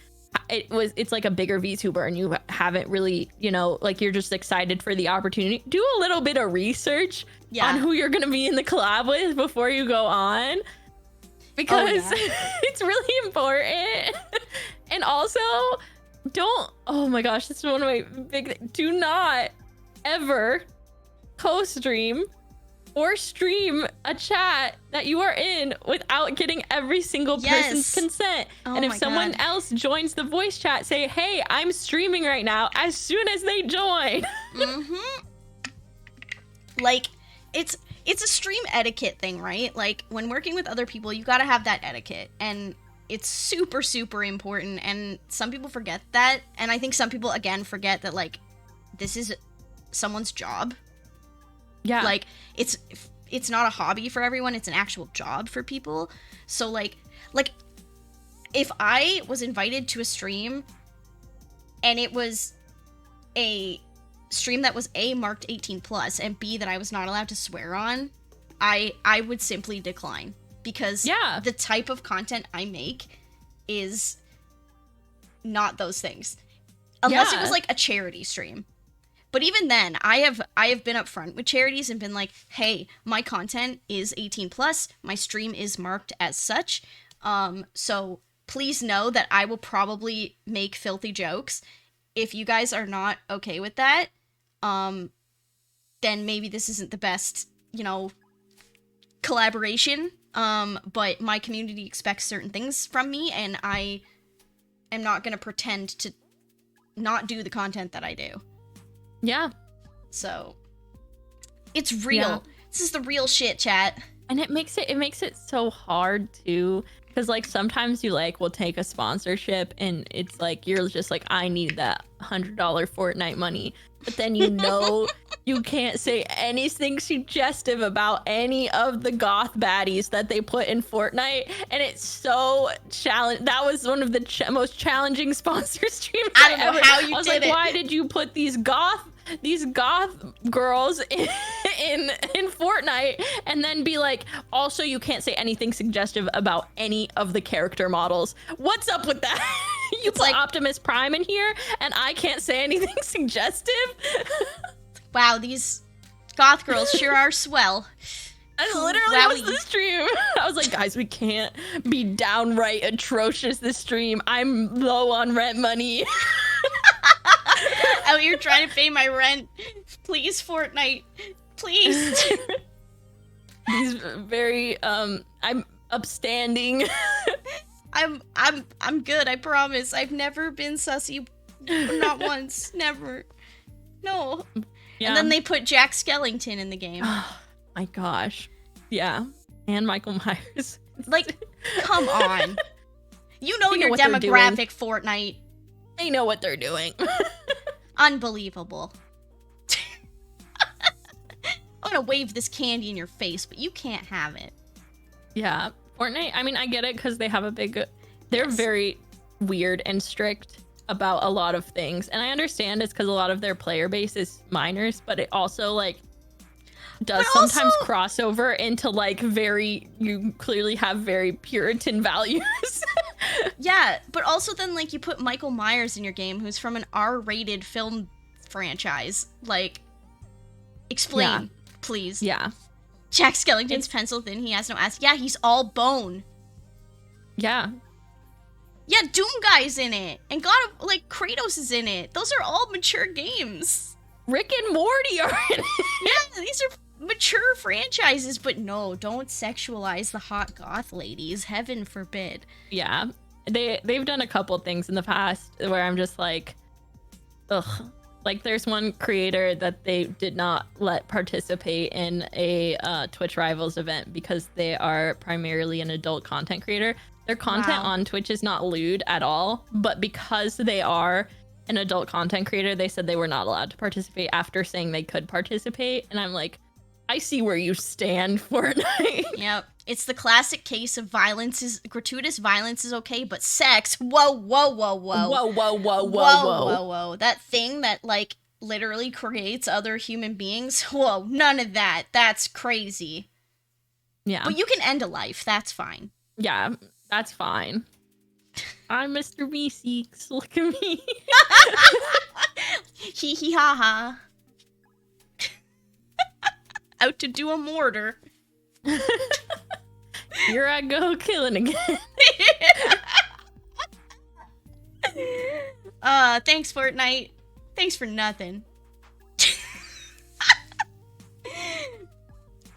it's like a bigger VTuber and you haven't really, you know, like, you're just excited for the opportunity, do a little bit of research on who you're gonna be in the collab with before you go on. Because it's really important. And also, oh my gosh, this is one of my do not ever co-stream or stream a chat that you are in without getting every single person's consent. And if someone else joins the voice chat, say, hey, I'm streaming right now, as soon as they join. Like, it's a stream etiquette thing, right? Like, when working with other people, you gotta have that etiquette, and it's super, super important, and some people forget that, and I think some people, again, forget that, like, this is someone's job. Yeah. Like, it's not a hobby for everyone, it's an actual job for people. So, like, if I was invited to a stream, and it was a stream that was A, marked 18 plus, and B, that I was not allowed to swear on, I would simply decline, because the type of content I make is not those things, unless it was like a charity stream. But even then, I have been upfront with charities and been like, hey, my content is 18 plus, my stream is marked as such, so please know that I will probably make filthy jokes. If you guys are not okay with that, then maybe this isn't the best, you know, collaboration. But my community expects certain things from me, and I am not going to pretend to not do the content that I do. Yeah. So, it's real. Yeah. This is the real shit, chat. And it makes it so hard too, because like sometimes you like will take a sponsorship and it's like you're just like, I need that $100 Fortnite money, but then you know you can't say anything suggestive about any of the goth baddies that they put in Fortnite, and it's so challenging. That was one of the most challenging sponsor streams I don't know how you I was did like, it. why did you put these goth these goth girls in Fortnite, and then be like, also you can't say anything suggestive about any of the character models. What's up with that? You put like Optimus Prime in here, and I can't say anything suggestive. Wow, these goth girls sure are swell. I literally was Wowie. the stream. I was like, guys, we can't be downright atrocious this stream. I'm low on rent money. Out here trying to pay my rent. Please, Fortnite. Please. He's very I'm upstanding. I'm good, I promise. I've never been sussy. Not once. Never. No. Yeah. And then they put Jack Skellington in the game. My gosh. Yeah. And Michael Myers. Like, come on. You know You know your what they're demographic, Fortnite. They know what they're doing. Unbelievable. I'm gonna wave this candy in your face, but you can't have it. Yeah. Fortnite, I mean, I get it because they have a big... They're Yes. very weird and strict about a lot of things. And I understand it's because a lot of their player base is minors, but it also, like, does But sometimes also- cross over into, like, you clearly have very Puritan values. Yeah, but also then, like, you put Michael Myers in your game, who's from an R-rated film franchise. Like, explain, Yeah. please. Yeah. Jack Skellington's pencil thin, he has no ass. Yeah, he's all bone. Yeah. Yeah, Doom Guy's in it. And God of, like, Kratos is in it. Those are all mature games. Rick and Morty are in it. Yeah, these are mature franchises, but no, don't sexualize the hot goth ladies. Heaven forbid. Yeah. They've done a couple things in the past where I'm just like, ugh. Like, there's one creator that they did not let participate in a Twitch Rivals event because they are primarily an adult content creator. Their content Wow. on Twitch is not lewd at all, but because they are an adult content creator, they said they were not allowed to participate after saying they could participate. And I'm like, I see where you stand, Fortnite. Yep. It's the classic case of gratuitous violence is okay, but sex, whoa, whoa, whoa, whoa. Whoa, whoa, whoa, whoa, whoa, whoa. whoa. That thing that, like, literally creates other human beings, whoa, none of that. That's crazy. Yeah. But you can end a life, that's fine. Yeah, that's fine. I'm Mr. Meeseeks. Look at me. Hee hee ha ha. Out to do a mortar. Here I go killing again. Thanks, Fortnite. Thanks for nothing.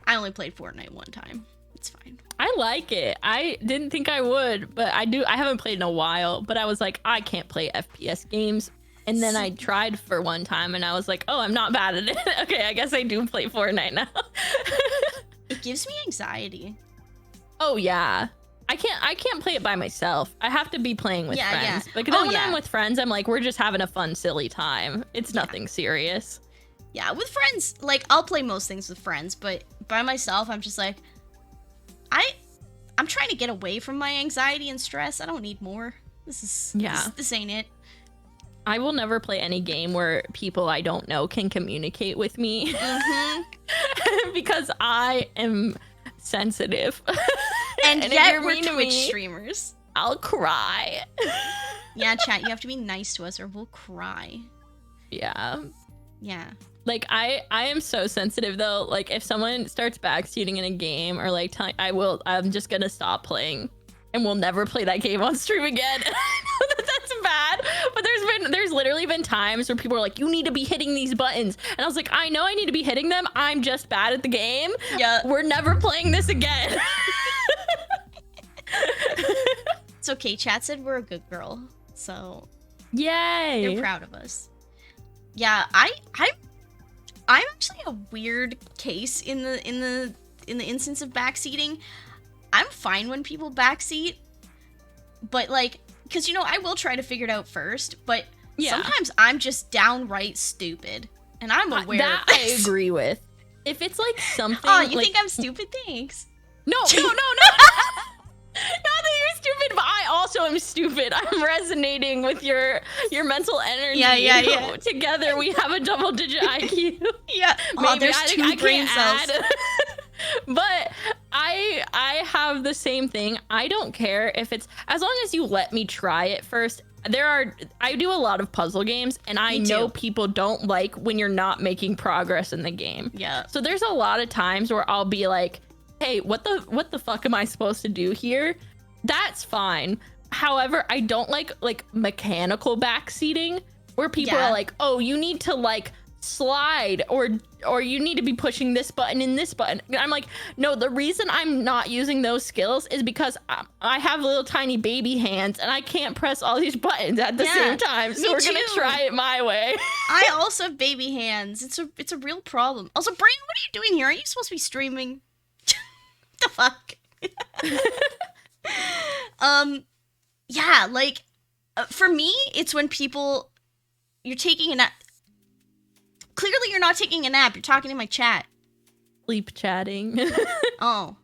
I only played Fortnite one time. It's fine. I like it. I didn't think I would, but I do. I haven't played in a while, but I was like, I can't play FPS games. And then I tried for one time and I was like, oh, I'm not bad at it. Okay, I guess I do play Fortnite now. It gives me anxiety. Oh yeah. I can't play it by myself. I have to be playing with Yeah, friends. yeah. Because Oh, when yeah. I'm with friends, I'm like, we're just having a fun, silly time. It's nothing serious. Yeah, with friends, like, I'll play most things with friends, but by myself, I'm just like, I'm trying to get away from my anxiety and stress. I don't need more. This ain't it. I will never play any game where people I don't know can communicate with me. Mm-hmm. Because I am sensitive. And if yet you're we're mean to Twitch me, streamers. I'll cry. Yeah, chat, you have to be nice to us or we'll cry. Yeah. Yeah. Like I am so sensitive though. Like if someone starts backseating in a game or like I'm just gonna stop playing and we'll never play that game on stream again. I know that that's bad, but there's literally been times where people are like, you need to be hitting these buttons. And I was like, I know I need to be hitting them. I'm just bad at the game. Yeah. We're never playing this again. It's okay. Chat said we're a good girl. So Yay. they're proud of us. Yeah, I'm actually a weird case in the instance of backseating. I'm fine when people backseat, but like, because I will try to figure it out first, but Yeah. sometimes I'm just downright stupid, and I'm aware That of this. I agree with. If it's like something Oh, you like, think I'm stupid? Thanks. No. Not that you're stupid. but I also am stupid. I'm resonating with your mental energy. Yeah. Together we have a double-digit IQ. Yeah. Oh, there's two brain cells. But I have the same thing. I don't care if it's, as long as you let me try it first. I do a lot of puzzle games, and I know people don't like when you're not making progress in the game. Yeah. So there's a lot of times where I'll be like, hey, what the fuck am I supposed to do here? That's fine. However, I don't like mechanical backseating where people are like, oh, you need to like slide or you need to be pushing this button and this button. I'm like, no, the reason I'm not using those skills is because I have little tiny baby hands and I can't press all these buttons at the same time. So we're gonna try it my way. I also have baby hands. It's a real problem. Also, Brain, what are you doing here? Aren't you supposed to be streaming? The fuck? Yeah, like for me, it's when you're taking a nap. Clearly, you're not taking a nap. You're talking in my chat. Sleep chatting. Oh,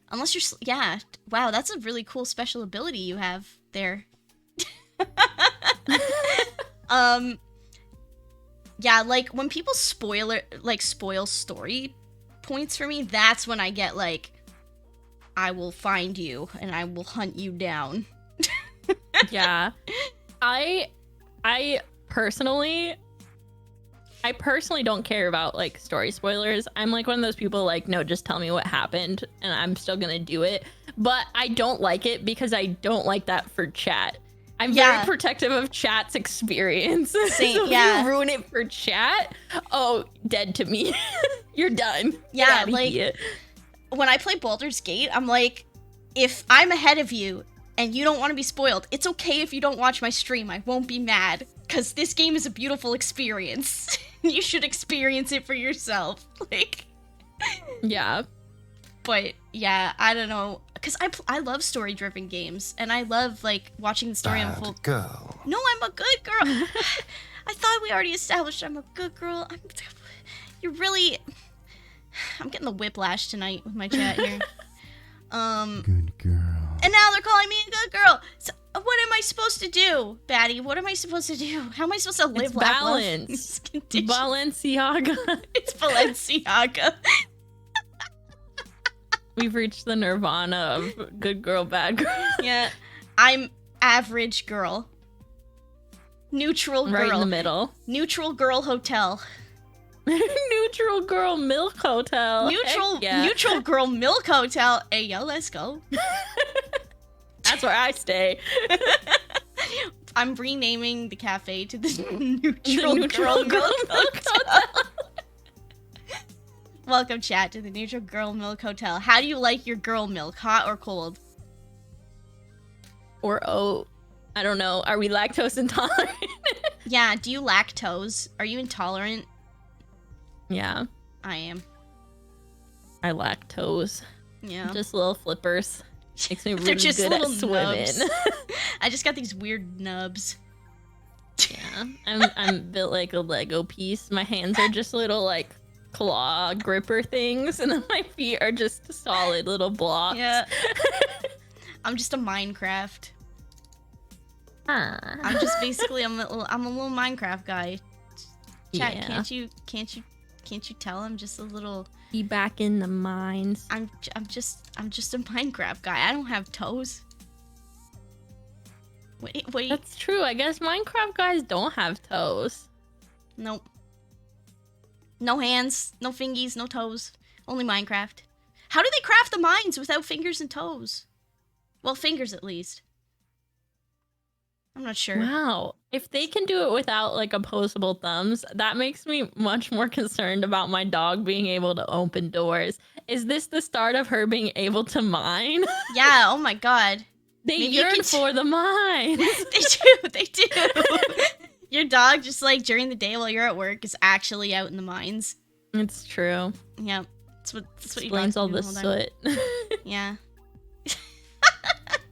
unless you're yeah. Wow, that's a really cool special ability you have there. Yeah, like when people spoil story points for me, that's when I get like, I will find you and I will hunt you down. Yeah. I personally don't care about like story spoilers. I'm like one of those people like, no, just tell me what happened and I'm still gonna do it. But I don't like it because I don't like that for chat. I'm very protective of chat's experience. So if you ruin it for chat, oh, dead to me. You're done. Yeah, like when I play Baldur's Gate, I'm like, if I'm ahead of you and you don't want to be spoiled, it's okay if you don't watch my stream. I won't be mad, because this game is a beautiful experience. You should experience it for yourself. Like, yeah. But yeah, I don't know, because I love story-driven games, and I love like watching the story unfold. Girl. No, I'm a good girl. I thought we already established I'm a good girl. You're really. I'm getting the whiplash tonight with my chat here. Good girl. And now they're calling me a good girl. So what am I supposed to do, Batty? What am I supposed to do? How am I supposed to live balance? Balenciaga. It's Balenciaga. We've reached the nirvana of good girl, bad girl. Yeah. I'm average girl. Neutral girl. Right in the middle. Neutral girl hotel. Neutral girl milk hotel. Neutral girl milk hotel. Hey, yo, let's go. That's where I stay. I'm renaming the cafe to the Neutral Girl Milk Hotel. Welcome, chat, to the Neutral Girl Milk Hotel. How do you like your girl milk? Hot or cold? Or oat. I don't know. Are we lactose intolerant? Yeah, do you lactose? Are you intolerant? Yeah. I am. I lactose. Yeah. Just little flippers. Makes me really just good little at swimming. nubs. I just got these weird nubs. Yeah. I'm built like a Lego piece. My hands are just little like claw gripper things, and then my feet are just solid little blocks. Yeah. I'm just a Minecraft. I'm just basically I'm a little Minecraft guy. Chat, Yeah. can't you tell I'm just a little. Be back in the mines. I'm just a Minecraft guy. I don't have toes. Wait. That's true. I guess Minecraft guys don't have toes. Nope. No hands, no fingies, no toes. Only Minecraft. How do they craft the mines without fingers and toes? Well, fingers at least. I'm not sure. Wow. If they can do it without like opposable thumbs, that makes me much more concerned about my dog being able to open doors. Is this the start of her being able to mine? Yeah, oh my god. They Maybe yearn for the mine. They do. Your dog, just like during the day while you're at work, is actually out in the mines. It's true. Yeah. That's what Explains all the soot. Yeah.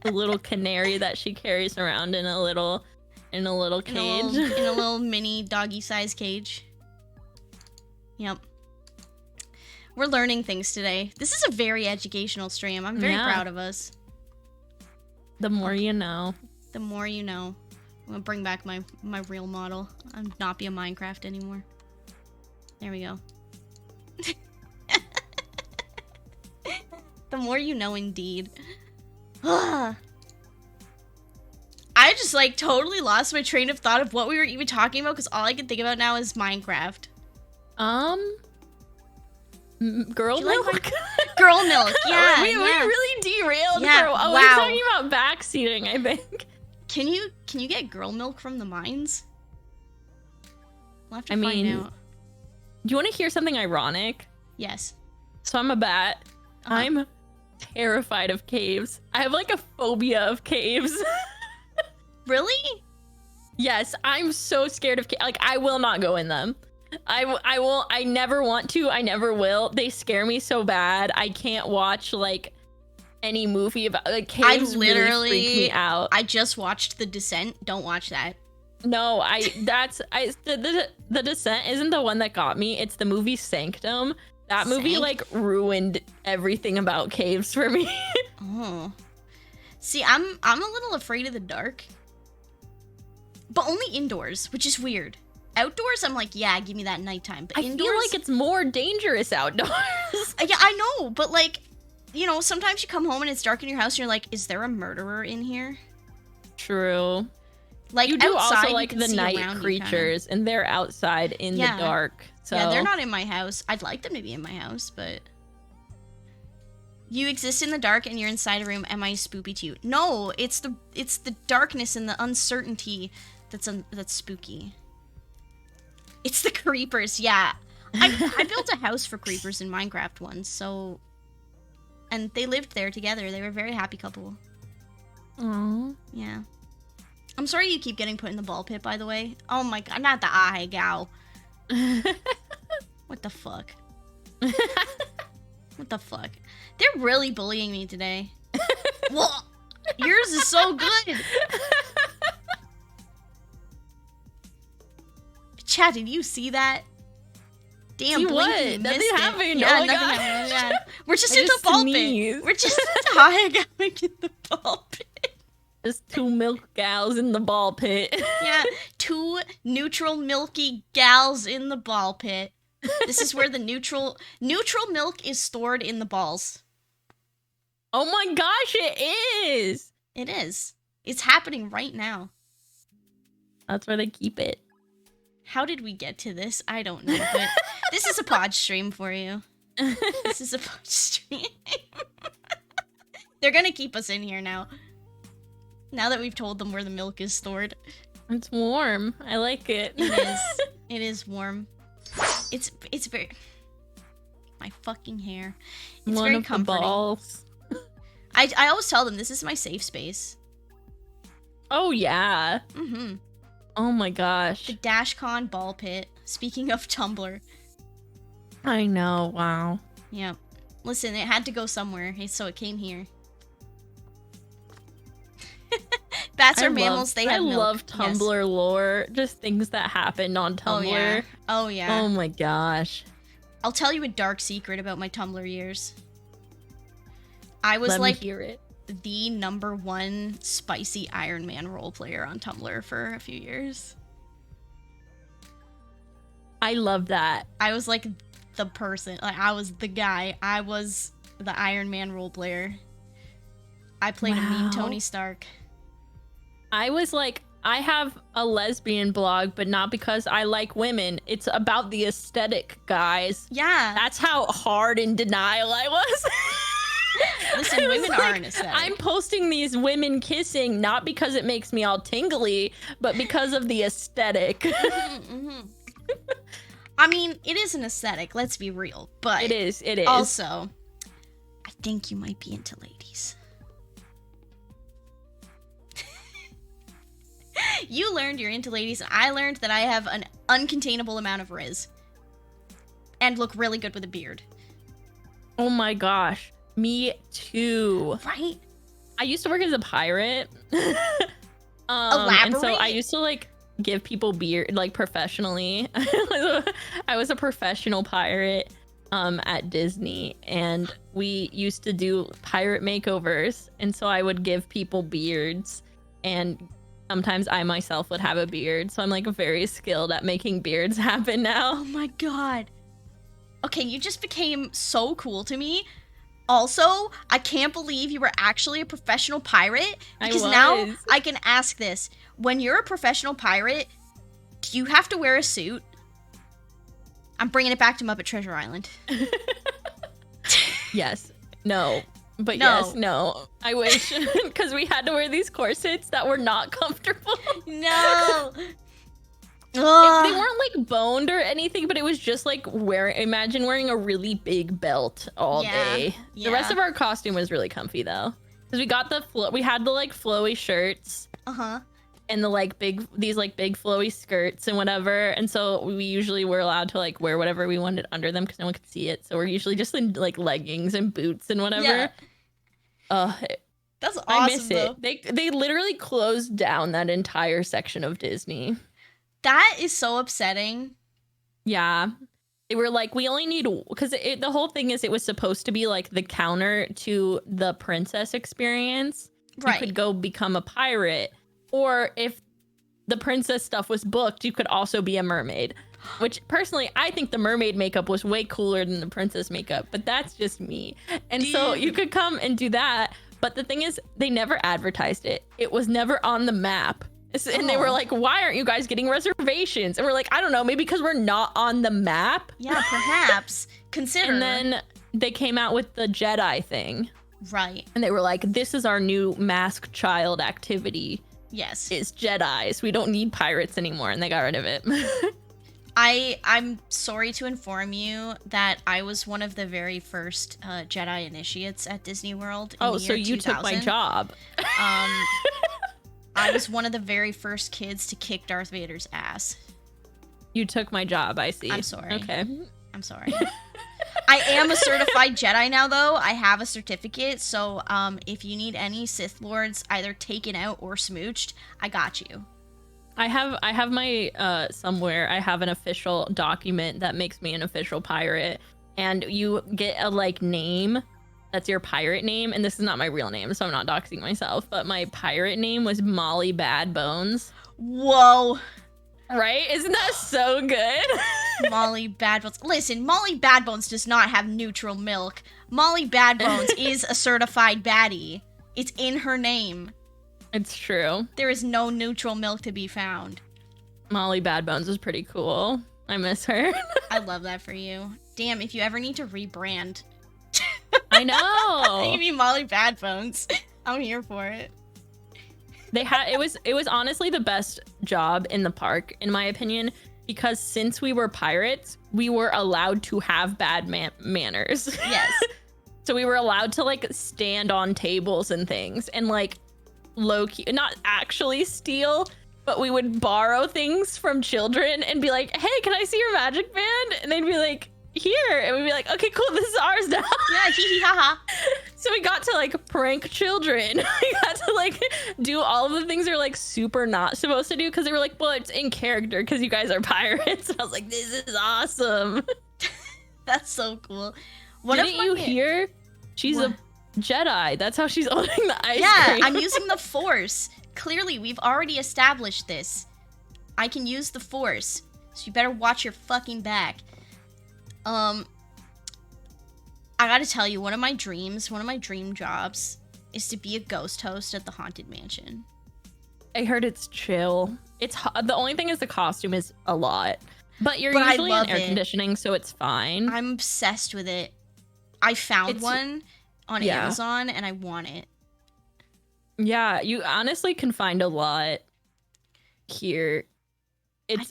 The little canary that she carries around in a little cage. In a little mini doggy-sized cage. Yep. We're learning things today. This is a very educational stream. I'm very proud of us. The more you know. The more you know. I'm gonna bring back my real model. I'm not be a Minecraft anymore. There we go. The more you know, indeed. I just like totally lost my train of thought of what we were even talking about because all I can think about now is Minecraft. Girl milk. Like girl milk. Yeah, we really derailed. Yeah, We wow. were talking about backseating, I think. Can you get girl milk from the mines? We'll have to I find mean, out. Do you want to hear something ironic? Yes. So I'm a bat. I'm terrified of caves. I have like a phobia of caves. Really? Yes, I'm so scared of caves. Like, I will not go in them. I never want to. I never will. They scare me so bad. I can't watch like any movie about like caves. Really freak me out. I just watched The Descent. Don't watch that. No, the Descent isn't the one that got me. It's the movie Sanctum. That movie like ruined everything about caves for me. Oh. See, I'm a little afraid of the dark. But only indoors, which is weird. Outdoors, I'm like, yeah, give me that nighttime. But indoors, I feel like it's more dangerous outdoors. Yeah, I know, but like, you know, sometimes you come home and it's dark in your house and you're like, is there a murderer in here? True. Like, you do outside, also like the night creatures, and they're outside in the dark. So yeah, they're not in my house. I'd like them to be in my house, but you exist in the dark and you're inside a room. Am I spoopy to you? No, it's the darkness and the uncertainty that's spooky. It's the creepers, yeah. I built a house for creepers in Minecraft once, so... And they lived there together. They were a very happy couple. Aww. Yeah. I'm sorry you keep getting put in the ball pit, by the way. Oh my god, not the eye gal. What the fuck? What the fuck? They're really bullying me today. Well, yours is so good. Chat, did you see that? Damn, See Blinky what? missed Nothing it. happened. Yeah, Oh my nothing God. happened. Yeah. We're just I in the just ball sneezed. pit. We're just diagonally in the ball pit. Just two milk gals in the ball pit. Yeah, two neutral milky gals in the ball pit. This is where the neutral milk is stored in the balls. Oh my gosh, it is. It is. It's happening right now. That's where they keep it. How did we get to this? I don't know, but this is a pod stream for you. This is a pod stream. They're gonna keep us in here now. Now that we've told them where the milk is stored. It's warm. I like it. It is. It is warm. It's very... My fucking hair. It's One very of comforting. the balls. I always tell them this is my safe space. Oh yeah. Mm-hmm. Oh my gosh. The DashCon ball pit. Speaking of Tumblr. I know. Wow. Yeah. Listen, it had to go somewhere, so it came here. Bats are mammals, they have milk. I love Yes. Tumblr lore. Just things that happened on Tumblr. Oh yeah. Oh yeah. Oh my gosh. I'll tell you a dark secret about my Tumblr years. I was Let like me hear it. the #1 spicy Iron Man role player on Tumblr for a few years. I love that. I was like the person. Like I was the guy. I was the Iron Man role player. I played a mean Wow. Tony Stark. I was like, I have a lesbian blog, but not because I like women. It's about the aesthetic, guys. Yeah. That's how hard in denial I was. Listen, I was women like, are an aesthetic. I'm posting these women kissing not because it makes me all tingly, but because of the aesthetic. Mm-hmm. I mean, it is an aesthetic, let's be real. But It is. also, I think you might be into ladies. You learned you're into ladies, and I learned that I have an uncontainable amount of riz. And look really good with a beard. Oh my gosh. Me too. Right? I used to work as a pirate. And so Elaborate? I used to like give people beer like professionally. I was a professional pirate. at Disney, and we used to do pirate makeovers, and so I would give people beards, and sometimes I myself would have a beard, so I'm like very skilled at making beards happen now. Oh my god. Okay, you just became so cool to me. Also, I can't believe you were actually a professional pirate, because now I can ask this. When you're a professional pirate, do you have to wear a suit? I'm bringing it back to Muppet Treasure Island. Yes. No. But No. yes, no. I wish, because we had to wear these corsets that were not comfortable. No. They Ugh. weren't like boned or anything, but it was just like imagine wearing a really big belt all day. The rest of our costume was really comfy though, because we got we had the like flowy shirts and the like these big flowy skirts and whatever, and so we usually were allowed to like wear whatever we wanted under them because no one could see it, so we're usually just in like leggings and boots and whatever. That's awesome. I miss though. it. They literally closed down that entire section of Disney. That is so upsetting. Yeah. They were like, we only need, because the whole thing is it was supposed to be like the counter to the princess experience. Right. You could go become a pirate, or if the princess stuff was booked, you could also be a mermaid, which personally, I think the mermaid makeup was way cooler than the princess makeup, but that's just me. And so you could come and do that. But the thing is, they never advertised it. It was never on the map. And they were like, why aren't you guys getting reservations? And we're like, I don't know, maybe because we're not on the map. Yeah, perhaps. Consider. And then they came out with the Jedi thing. Right. And they were like, this is our new masked child activity. Yes. It's Jedis. We don't need pirates anymore. And they got rid of it. I'm sorry to inform you that I was one of the very first Jedi initiates at Disney World in the year so you 2000. took my job. I was one of the very first kids to kick Darth Vader's ass. You took my job, I see. I'm sorry. Okay. I'm sorry. I am a certified Jedi now, though. I have a certificate, so if you need any Sith Lords either taken out or smooched, I got you. I have my somewhere. I have an official document that makes me an official pirate, and you get a like name. That's your pirate name, and this is not my real name, so I'm not doxing myself, but my pirate name was Molly Bad Bones. Whoa. Right? Isn't that so good? Molly Bad Bones. Listen, Molly Bad Bones does not have neutral milk. Molly Bad Bones is a certified baddie. It's in her name. It's true. There is no neutral milk to be found. Molly Bad Bones is pretty cool. I miss her. I love that for you. Damn, if you ever need to rebrand. I know. Give me Molly Bad Bones. I'm here for it. It was honestly the best job in the park, in my opinion, because since we were pirates, we were allowed to have bad manners. Yes. So we were allowed to like stand on tables and things and like low-key, not actually steal, but we would borrow things from children and be like, hey, can I see your magic band? And they'd be like, here. And we'd be like, okay, cool, this is ours now. Yeah, hee hee ha ha. So we got to like prank children. We got to like do all of the things they're like super not supposed to do, because they were like, well, it's in character because you guys are pirates. And I was like, this is awesome. That's so cool. Didn't you hear? She's a Jedi. That's how she's owning the ice cream. Yeah, I'm using the Force. Clearly, we've already established this. I can use the Force, so you better watch your fucking back. I gotta tell you, one of my dream jobs is to be a ghost host at the Haunted Mansion. I heard it's chill. It's the only thing is the costume is a lot, but you're But usually in air conditioning, so it's fine. I'm obsessed with it. I found one on Amazon and I want it. Yeah, you honestly can find a lot here.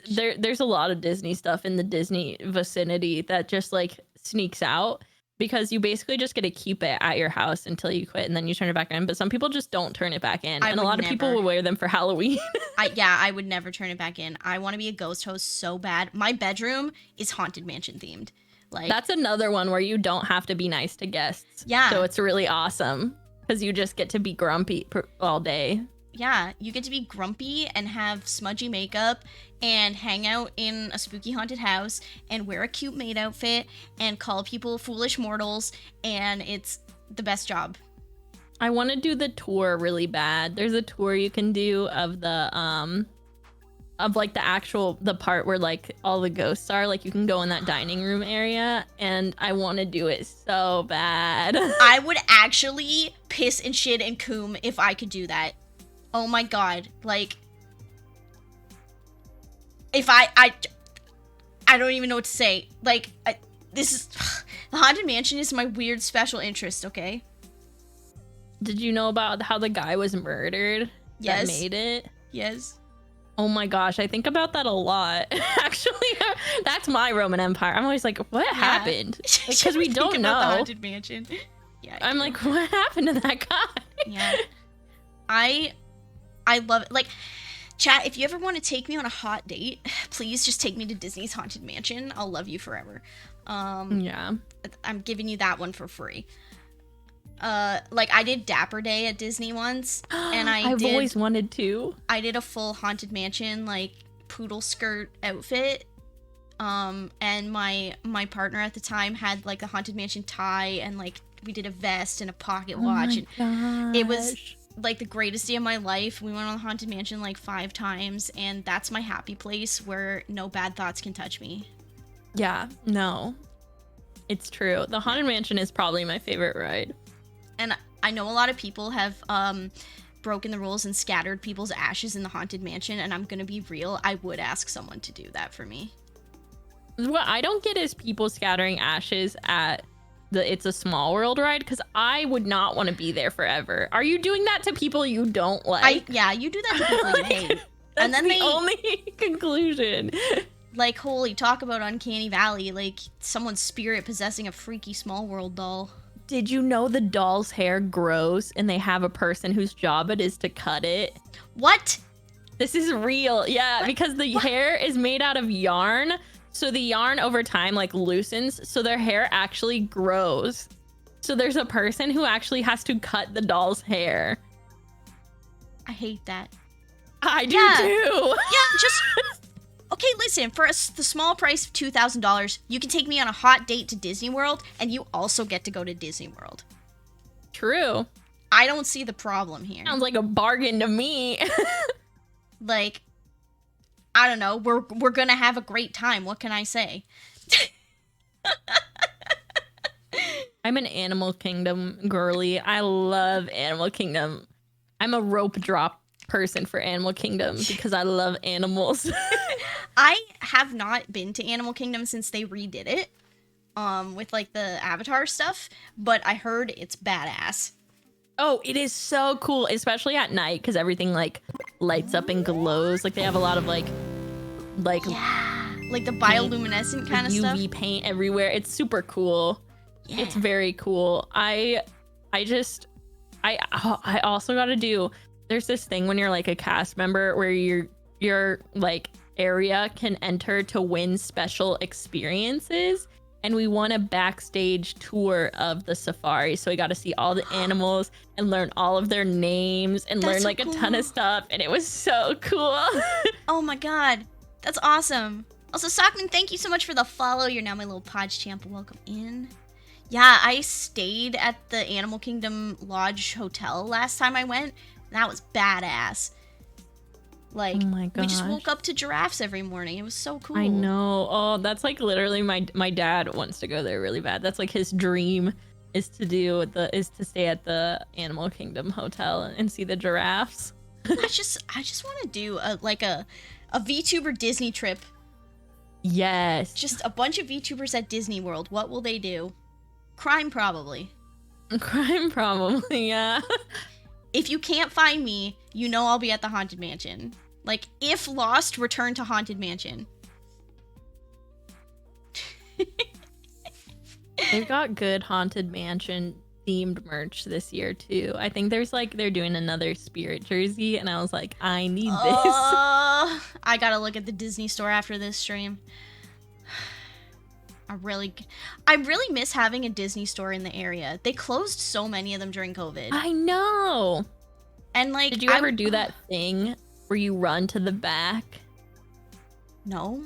There's a lot of Disney stuff in the Disney vicinity that just like sneaks out, because you basically just get to keep it at your house until you quit and then you turn it back in. But some people just don't turn it back in. And a lot of people will wear them for Halloween. I would never turn it back in. I want to be a ghost host so bad. My bedroom is Haunted Mansion themed. Like, that's another one where you don't have to be nice to guests. Yeah. So it's really awesome because you just get to be grumpy all day. Yeah, you get to be grumpy and have smudgy makeup and hang out in a spooky haunted house and wear a cute maid outfit and call people foolish mortals, and it's the best job. I want to do the tour really bad. There's a tour you can do of like the part where like all the ghosts are. Like you can go in that dining room area, and I want to do it so bad. I would actually piss and shit and coom if I could do that. Oh my god, like, if I don't even know what to say. Like, this is, the Haunted Mansion is my weird special interest, okay? Did you know about how the guy was murdered? Yes. That made it? Yes. Oh my gosh, I think about that a lot. Actually, that's my Roman Empire. I'm always like, what happened? Because we don't know. The Haunted Mansion. Yeah. I'm like, what happened to that guy? Yeah. I love it. Like, chat, if you ever want to take me on a hot date, please just take me to Disney's Haunted Mansion. I'll love you forever. Yeah. I'm giving you that one for free. Like, I did Dapper Day at Disney once, and I've always wanted to. I did a full Haunted Mansion, like, poodle skirt outfit. And my partner at the time had, like, a Haunted Mansion tie, and, like, we did a vest and a pocket watch, and it was like the greatest day of my life. We went on the Haunted Mansion like 5 times, and that's my happy place where no bad thoughts can touch me. Yeah, no. It's true. The Haunted Mansion is probably my favorite ride. And I know a lot of people have broken the rules and scattered people's ashes in the Haunted Mansion, and I'm gonna be real, I would ask someone to do that for me. What I don't get is people scattering ashes at the It's a Small World ride, because I would not want to be there forever. Are you doing that to people you don't like? Yeah, you do that to people you hate. And then the only conclusion. Like, holy, talk about Uncanny Valley, like someone's spirit possessing a freaky Small World doll. Did you know the doll's hair grows and they have a person whose job it is to cut it? What? This is real. Yeah, what? Because the hair is made out of yarn. So the yarn over time like loosens, so their hair actually grows. So there's a person who actually has to cut the doll's hair. I hate that. I do too. Yeah, just... Okay, listen, for the small price of $2,000, you can take me on a hot date to Disney World, and you also get to go to Disney World. True. I don't see the problem here. Sounds like a bargain to me. Like, I don't know, we're gonna have a great time. What can I say? I'm an Animal Kingdom girly. I love Animal Kingdom. I'm a rope drop person for Animal Kingdom because I love animals. I have not been to Animal Kingdom since they redid it, with like the Avatar stuff, but I heard it's badass. Oh, it is so cool, especially at night because everything like lights up and glows. Like they have a lot of like yeah, like the bioluminescent kind of stuff. UV paint everywhere. It's super cool. Yeah. It's very cool. I also got to do. There's this thing when you're like a cast member where your like area can enter to win special experiences, and we won a backstage tour of the safari, so we got to see all the animals and learn all of their names and learn like a ton of stuff, and it was so cool. Oh my god, that's awesome. Also, Sockman, thank you so much for the follow. You're now my little Podge champ. Welcome in. Yeah, I stayed at the Animal Kingdom Lodge Hotel last time I went. That was badass. Like, oh my gosh, we just woke up to giraffes every morning. It was so cool. I know. Oh, that's like literally my dad wants to go there really bad. That's like his dream is to stay at the Animal Kingdom Hotel and see the giraffes. I just want to do a VTuber Disney trip. Yes. Just a bunch of VTubers at Disney World. What will they do? Crime, probably. Crime, probably, yeah. If you can't find me, you know I'll be at the Haunted Mansion. Like, if Lost, return to Haunted Mansion. They've got good Haunted Mansion themed merch this year, too. I think they're doing another Spirit jersey, and I was like, I need this. I gotta look at the Disney store after this stream. I really miss having a Disney store in the area. They closed so many of them during COVID. I know. And like, Did you ever do that thing where you run to the back? No.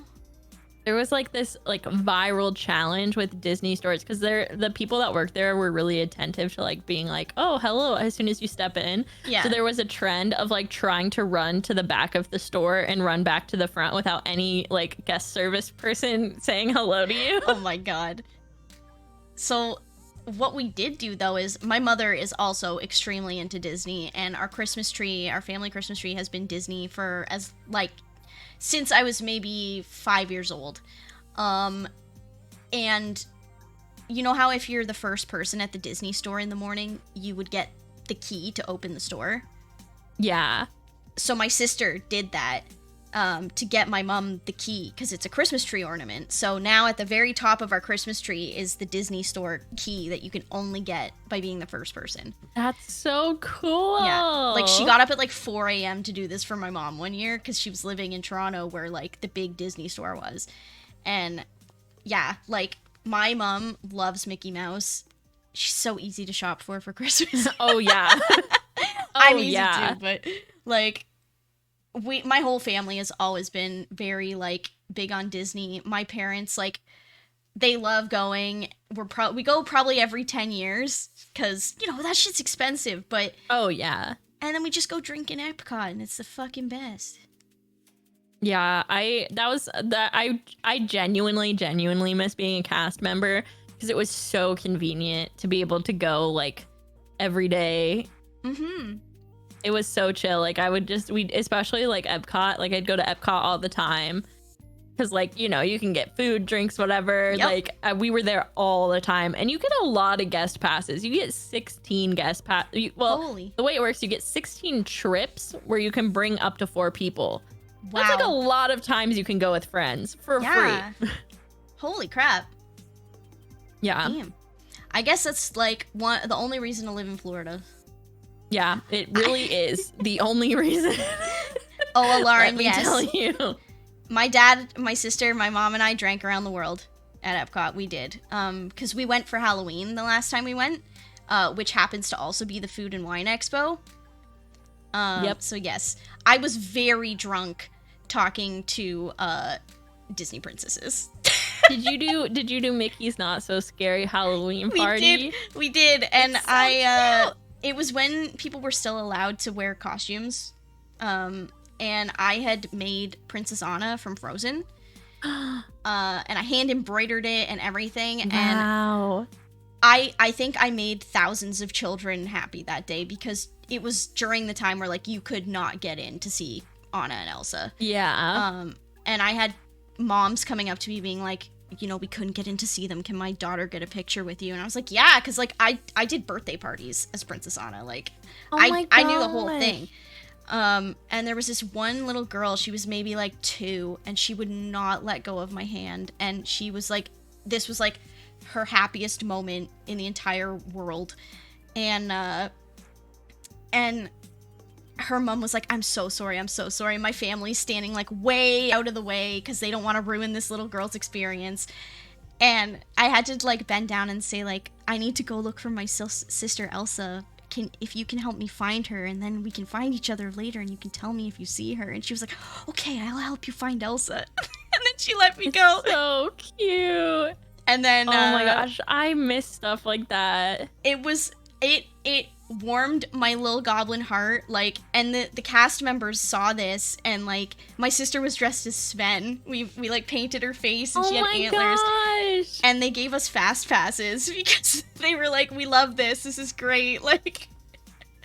There was like this like viral challenge with Disney stores because the people that work there were really attentive to like being like, oh, hello, as soon as you step in. Yeah. So there was a trend of like trying to run to the back of the store and run back to the front without any like guest service person saying hello to you. Oh my god. So what we did do though is my mother is also extremely into Disney, and our family Christmas tree has been Disney for as like since I was maybe 5 years old. And you know how if you're the first person at the Disney store in the morning, you would get the key to open the store? Yeah. So my sister did that to get my mom the key because it's a Christmas tree ornament. So now at the very top of our Christmas tree is the Disney store key that you can only get by being the first person. That's so cool. Yeah. Like she got up at like 4 a.m. to do this for my mom one year because she was living in Toronto where like the big Disney store was. And yeah, like my mom loves Mickey Mouse. She's so easy to shop for Christmas. Oh, yeah. I'm easy too, but like my whole family has always been very like big on Disney. My parents like they love going. We go probably every 10 years because you know that shit's expensive, but oh yeah. And then we just go drink in Epcot and it's the fucking best. Yeah, I genuinely miss being a cast member because it was so convenient to be able to go like every day. Mm-hmm. It was so chill. Like we especially like Epcot, like I'd go to Epcot all the time because like, you know, you can get food, drinks, whatever. Yep. Like we were there all the time and you get a lot of guest passes. You get 16 guest pass. Holy. The way it works, you get 16 trips where you can bring up to 4 people. Wow. That's like a lot of times you can go with friends for free. Holy crap. Yeah. Damn. I guess that's like the only reason to live in Florida. Yeah, it really is the only reason. Oh, Lauren, Let me yes. tell you. My dad, my sister, my mom, and I drank around the world at Epcot. We did. Because we went for Halloween the last time we went, which happens to also be the Food and Wine Expo. Yep. So yes, I was very drunk talking to Disney princesses. Did you do Mickey's Not So Scary Halloween party? We did, and It's so cute. It was when people were still allowed to wear costumes. And I had made Princess Anna from Frozen. And I hand embroidered it and everything. Wow. And I think I made thousands of children happy that day because it was during the time where like you could not get in to see Anna and Elsa. Yeah. And I had moms coming up to me being like, you know, we couldn't get in to see them. Can my daughter get a picture with you? And I was like, yeah, because like I did birthday parties as Princess Anna. Like I knew the whole thing. And there was this one little girl, she was maybe like 2, and she would not let go of my hand. And she was like, this was like her happiest moment in the entire world. And her mom was like, I'm so sorry. My family's standing like way out of the way because they don't want to ruin this little girl's experience. And I had to like bend down and say like, I need to go look for my sister Elsa. If you can help me find her, and then we can find each other later and you can tell me if you see her. And she was like, okay, I'll help you find Elsa. And then she let me go. So cute. And then oh my gosh, I miss stuff like that. It warmed my little goblin heart, like, and the cast members saw this, and like my sister was dressed as Sven. We like painted her face and she had antlers. Gosh. And they gave us fast passes because they were like, we love this is great. Like,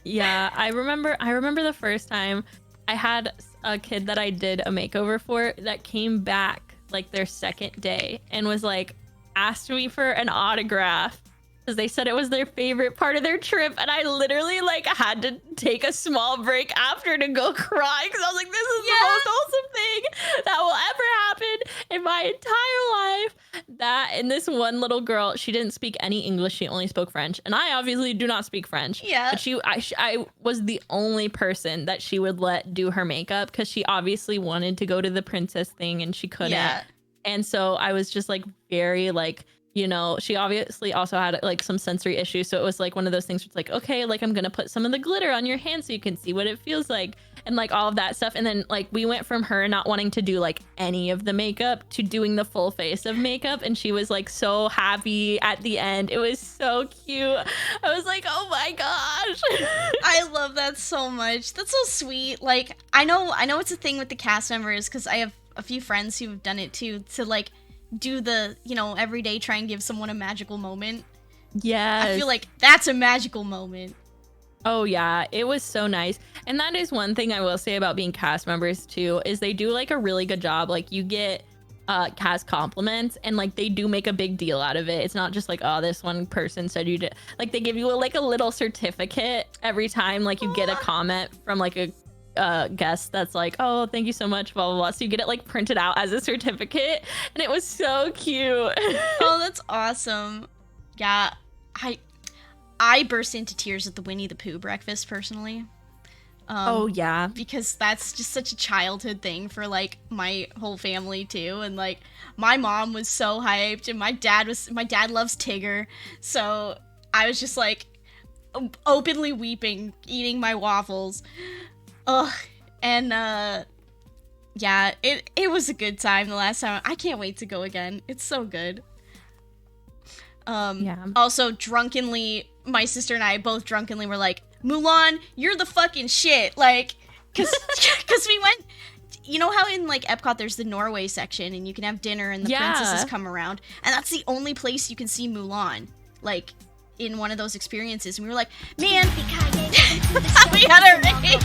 yeah, I remember the first time I had a kid that I did a makeover for that came back like their second day and was like, asked me for an autograph because they said it was their favorite part of their trip, and I literally like had to take a small break after to go cry because I was like, this is the most wholesome thing that will ever happen in my entire life. That and this one little girl, she didn't speak any English, she only spoke French, and I obviously do not speak French. Yeah, but I was the only person that she would let do her makeup because she obviously wanted to go to the princess thing and she couldn't. Yeah. And so I was just like very like you know, she obviously also had like some sensory issues. So it was like one of those things where it's like, okay, like I'm going to put some of the glitter on your hand so you can see what it feels like and like all of that stuff. And then like we went from her not wanting to do like any of the makeup to doing the full face of makeup. And she was like so happy at the end. It was so cute. I was like, oh my gosh. I love that so much. That's so sweet. Like, I know it's a thing with the cast members because I have a few friends who've done it too, to like do the, you know, every day try and give someone a magical moment. Yes. I feel like that's a magical moment. Oh yeah, it was so nice. And that is one thing I will say about being cast members too, is they do like a really good job. Like you get cast compliments and like they do make a big deal out of it. It's not just like, oh, this one person said you did. Like they give you like a little certificate every time like you get a comment from like a guest that's like, oh, thank you so much, blah blah blah. So you get it like printed out as a certificate, and it was so cute. Oh, that's awesome. Yeah, I burst into tears at the Winnie the Pooh breakfast personally. Oh yeah, because that's just such a childhood thing for like my whole family too, and like my mom was so hyped, and my dad loves Tigger, so I was just like openly weeping eating my waffles. Ugh. And yeah, it was a good time the last time. I can't wait to go again. It's so good. Yeah. Also, drunkenly, my sister and I both drunkenly were like, Mulan, you're the fucking shit. Like, cause we went, you know how in like Epcot there's the Norway section and you can have dinner and the princesses come around, and that's the only place you can see Mulan, like in one of those experiences. And we were like, man, we had a raid.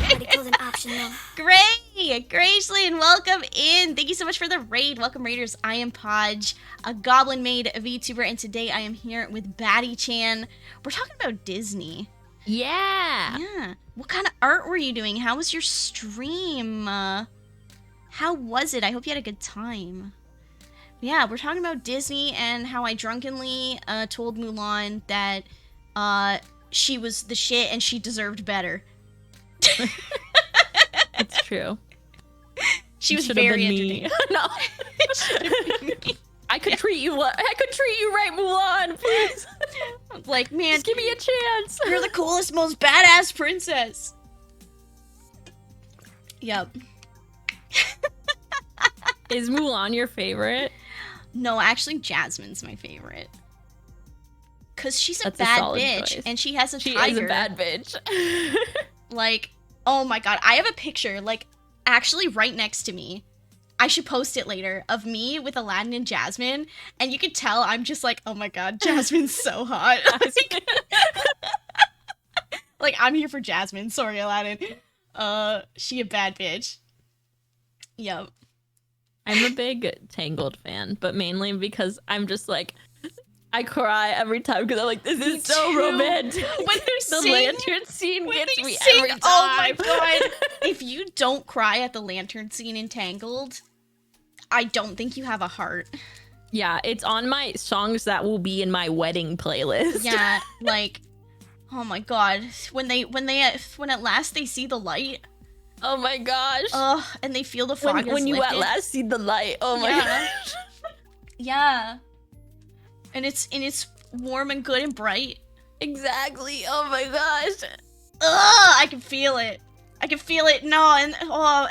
Great, Gracelyn, welcome in. Thank you so much for the raid. Welcome, Raiders. I am Podge, a Goblin Maid VTuber, and today I am here with Batty Chan. We're talking about Disney. Yeah. What kind of art were you doing? How was your stream? How was it? I hope you had a good time. Yeah, we're talking about Disney and how I drunkenly told Mulan that she was the shit and she deserved better. It's true. She was very entertaining. No. I could treat you right, Mulan, please. Like, man, just give me a chance. You're the coolest, most badass princess. Yep. Is Mulan your favorite? No, actually, Jasmine's my favorite. Cause she's a That's bad a solid bitch, choice. and she has a tiger. She is a bad bitch. Like, oh my god, I have a picture, like, actually right next to me. I should post it later, of me with Aladdin and Jasmine, and you could tell I'm just like, oh my god, Jasmine's so hot. Like, I'm here for Jasmine. Sorry, Aladdin. She a bad bitch. Yep. I'm a big Tangled fan, but mainly because I'm just like, I cry every time because I'm like, this is so romantic. When they the sing, lantern scene gets me every time. Oh my god. If you don't cry at the lantern scene in Tangled, I don't think you have a heart. Yeah, it's on my songs that will be in my wedding playlist. Yeah, like, oh my god. When at last they see the light. Oh my gosh. And they feel the fog when you lifted. at last see the light. Oh my gosh. Yeah. And it's warm and good and bright. Exactly. Oh my gosh. I can feel it. No,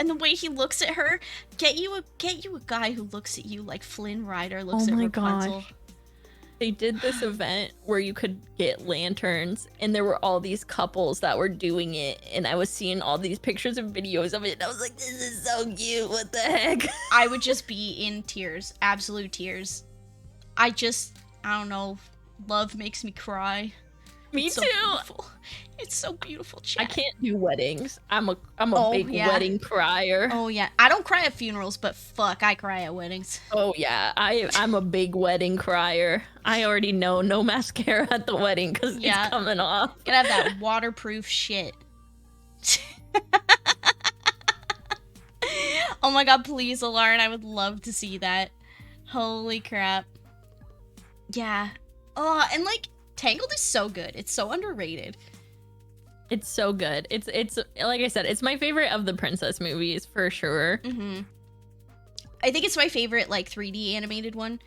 and the way he looks at her, get you a guy who looks at you like Flynn Rider looks at Rapunzel. Gosh. They did this event where you could get lanterns, and there were all these couples that were doing it, and I was seeing all these pictures and videos of it, and I was like, this is so cute. What the heck? I would just be in tears, absolute tears. I don't know. Love makes me cry. Me too. Beautiful. It's so beautiful, chat. I can't do weddings. I'm a big wedding crier. Oh yeah. I don't cry at funerals, but fuck, I cry at weddings. Oh yeah. I'm a big wedding crier. I already know no mascara at the wedding because it's coming off. You gotta have that waterproof shit. Oh my god, please, Lauren, I would love to see that. Holy crap. Yeah. Oh, and like Tangled is so good. It's so underrated. It's so good. It's like I said, it's my favorite of the princess movies for sure. I think it's my favorite like 3D animated one.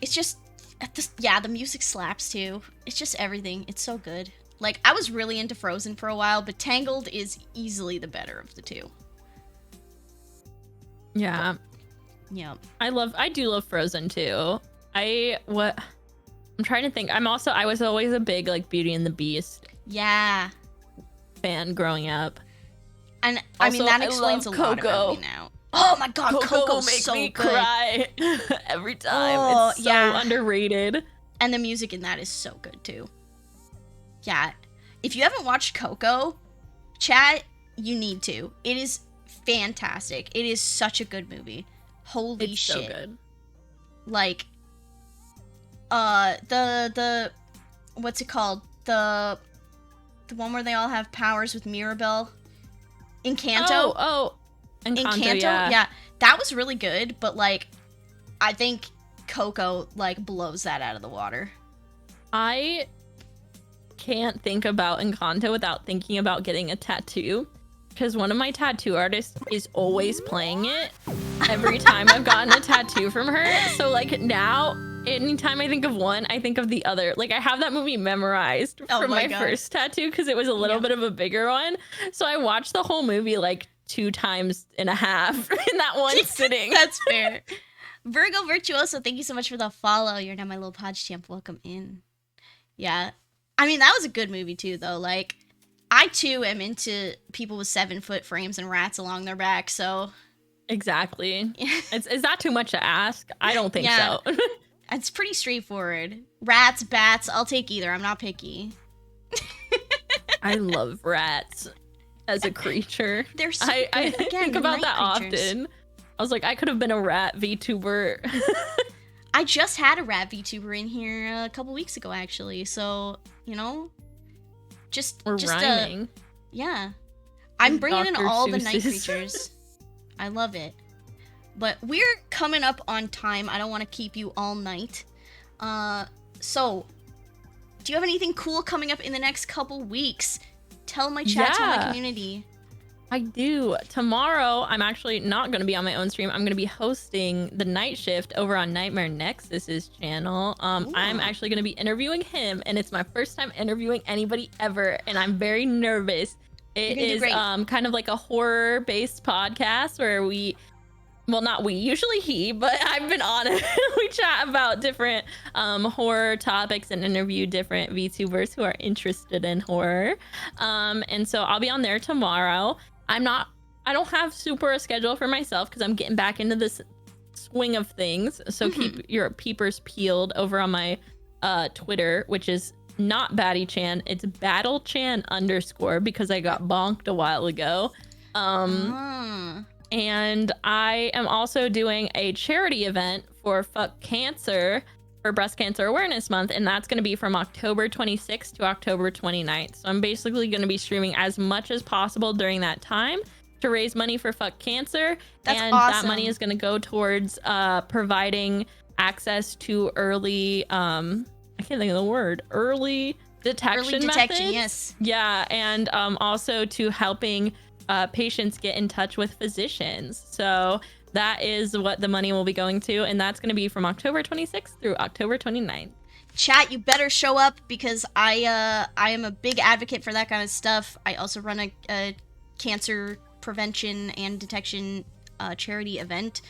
it's just yeah, the music slaps too. It's just everything. It's so good. Like, I was really into Frozen for a while, but Tangled is easily the better of the two. Yeah. Yeah. I do love Frozen too. I'm trying to think. I was always a big like Beauty and the Beast Yeah. fan growing up. And I mean, Also, that I explains a love lot about Coco. me now. Oh my god, Coco will Coco's make so me good. cry every time. Oh, It's so yeah. underrated. And the music in that is so good too. Yeah. If you haven't watched Coco, chat, you need to. It is fantastic. It is such a good movie. Holy It's shit. so good. Like, the what's it called? The one where they all have powers with Mirabelle. Encanto. Oh, Encanto, Yeah. That was really good, but like, I think Coco like blows that out of the water. I can't think about Encanto without thinking about getting a tattoo, because one of my tattoo artists is always playing it every time I've gotten a tattoo from her. So like now, anytime I think of one, I think of the other. Like, I have that movie memorized from my God. first tattoo because it was a little bit of a bigger one. So I watched the whole movie like 2.5 times in that one sitting. That's fair. Virgo Virtuoso, thank you so much for the follow. You're now my little pod champ. Welcome in. Yeah. I mean, that was a good movie too, though. Like, I too am into people with 7-foot frames and rats along their back, so. Exactly. Is that too much to ask? I don't think so. It's pretty straightforward. Rats, bats, I'll take either. I'm not picky. I love rats as a creature. They're so I good. Again, think the about night that creatures. often. I was like, I could have been a rat VTuber. I just had a rat VTuber in here a couple weeks ago, actually. So, you know, We're rhyming. yeah. I'm bringing in Dr. all the night Seuss's. creatures. I love it. But we're coming up on time. I don't want to keep you all night. So, do you have anything cool coming up in the next couple weeks? Tell my chat, tell my Yeah. community. I do. Tomorrow, I'm actually not going to be on my own stream. I'm going to be hosting the night shift over on Nightmare Nexus's channel. I'm actually going to be interviewing him, and it's my first time interviewing anybody ever, and I'm very nervous. It is kind of like a horror-based podcast where usually he, but I've been on it. We chat about different horror topics and interview different VTubers who are interested in horror. And so I'll be on there tomorrow. I don't have super a schedule for myself because I'm getting back into this swing of things. So keep your peepers peeled over on my Twitter, which is not BattyChan. It's BattleChan_ because I got bonked a while ago. And I am also doing a charity event for Fuck Cancer for Breast Cancer Awareness Month, and that's going to be from October 26th to October 29th. So I'm basically going to be streaming as much as possible during that time to raise money for Fuck Cancer. That's and awesome. that money is going to go towards providing access to early, I can't think of the word, early detection methods. Yes. Yeah, and also to helping patients get in touch with physicians. So that is what the money will be going to, and that's going to be from October 26th through October 29th. Chat, you better show up because I am a big advocate for that kind of stuff. I also run a cancer prevention and detection charity event.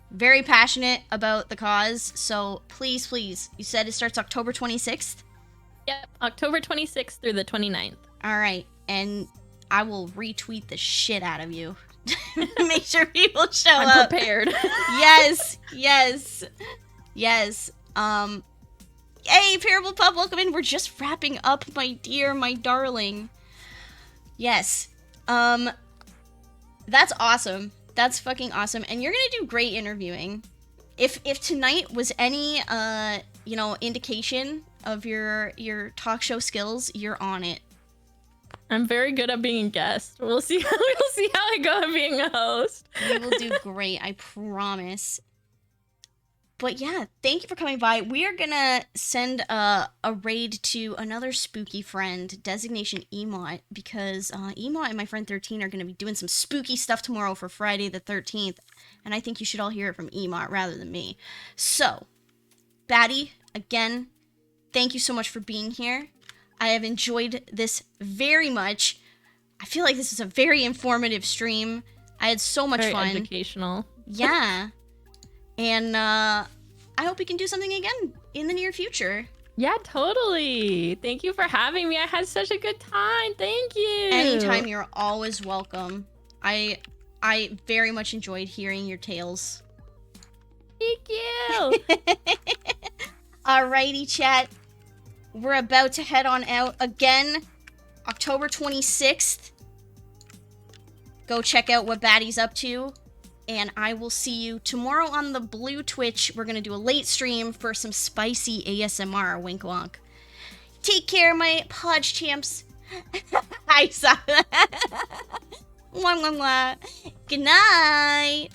Very passionate about the cause, so please, you said it starts October 26th? Yep, October 26th through the 29th. All right, and I will retweet the shit out of you. Make sure people show up. I'm prepared. Yes. Hey, Parable Pup, welcome in. We're just wrapping up, my dear, my darling. Yes. That's awesome. That's fucking awesome. And you're gonna do great interviewing. If tonight was any indication of your talk show skills, you're on it. I'm very good at being a guest. We'll see how I go at being a host. You will do great, I promise. But yeah, thank you for coming by. We are gonna send a raid to another spooky friend, designation Emot, because Emot and my friend 13 are gonna be doing some spooky stuff tomorrow for Friday the 13th, and I think you should all hear it from Emot rather than me. So, Batty, again, thank you so much for being here. I have enjoyed this very much. I feel like this is a very informative stream. I had so much Very fun. educational. Yeah. And I hope we can do something again in the near future. Yeah, totally. Thank you for having me. I had such a good time. Thank you. Anytime, you're always welcome. I very much enjoyed hearing your tales. Thank you. Alrighty, chat. We're about to head on out again. October 26th. Go check out what Batty's up to. And I will see you tomorrow on the blue Twitch. We're going to do a late stream for some spicy ASMR. Wink wonk. Take care, my Podge champs. I saw that. Mwah, mwah, mwah. Good night.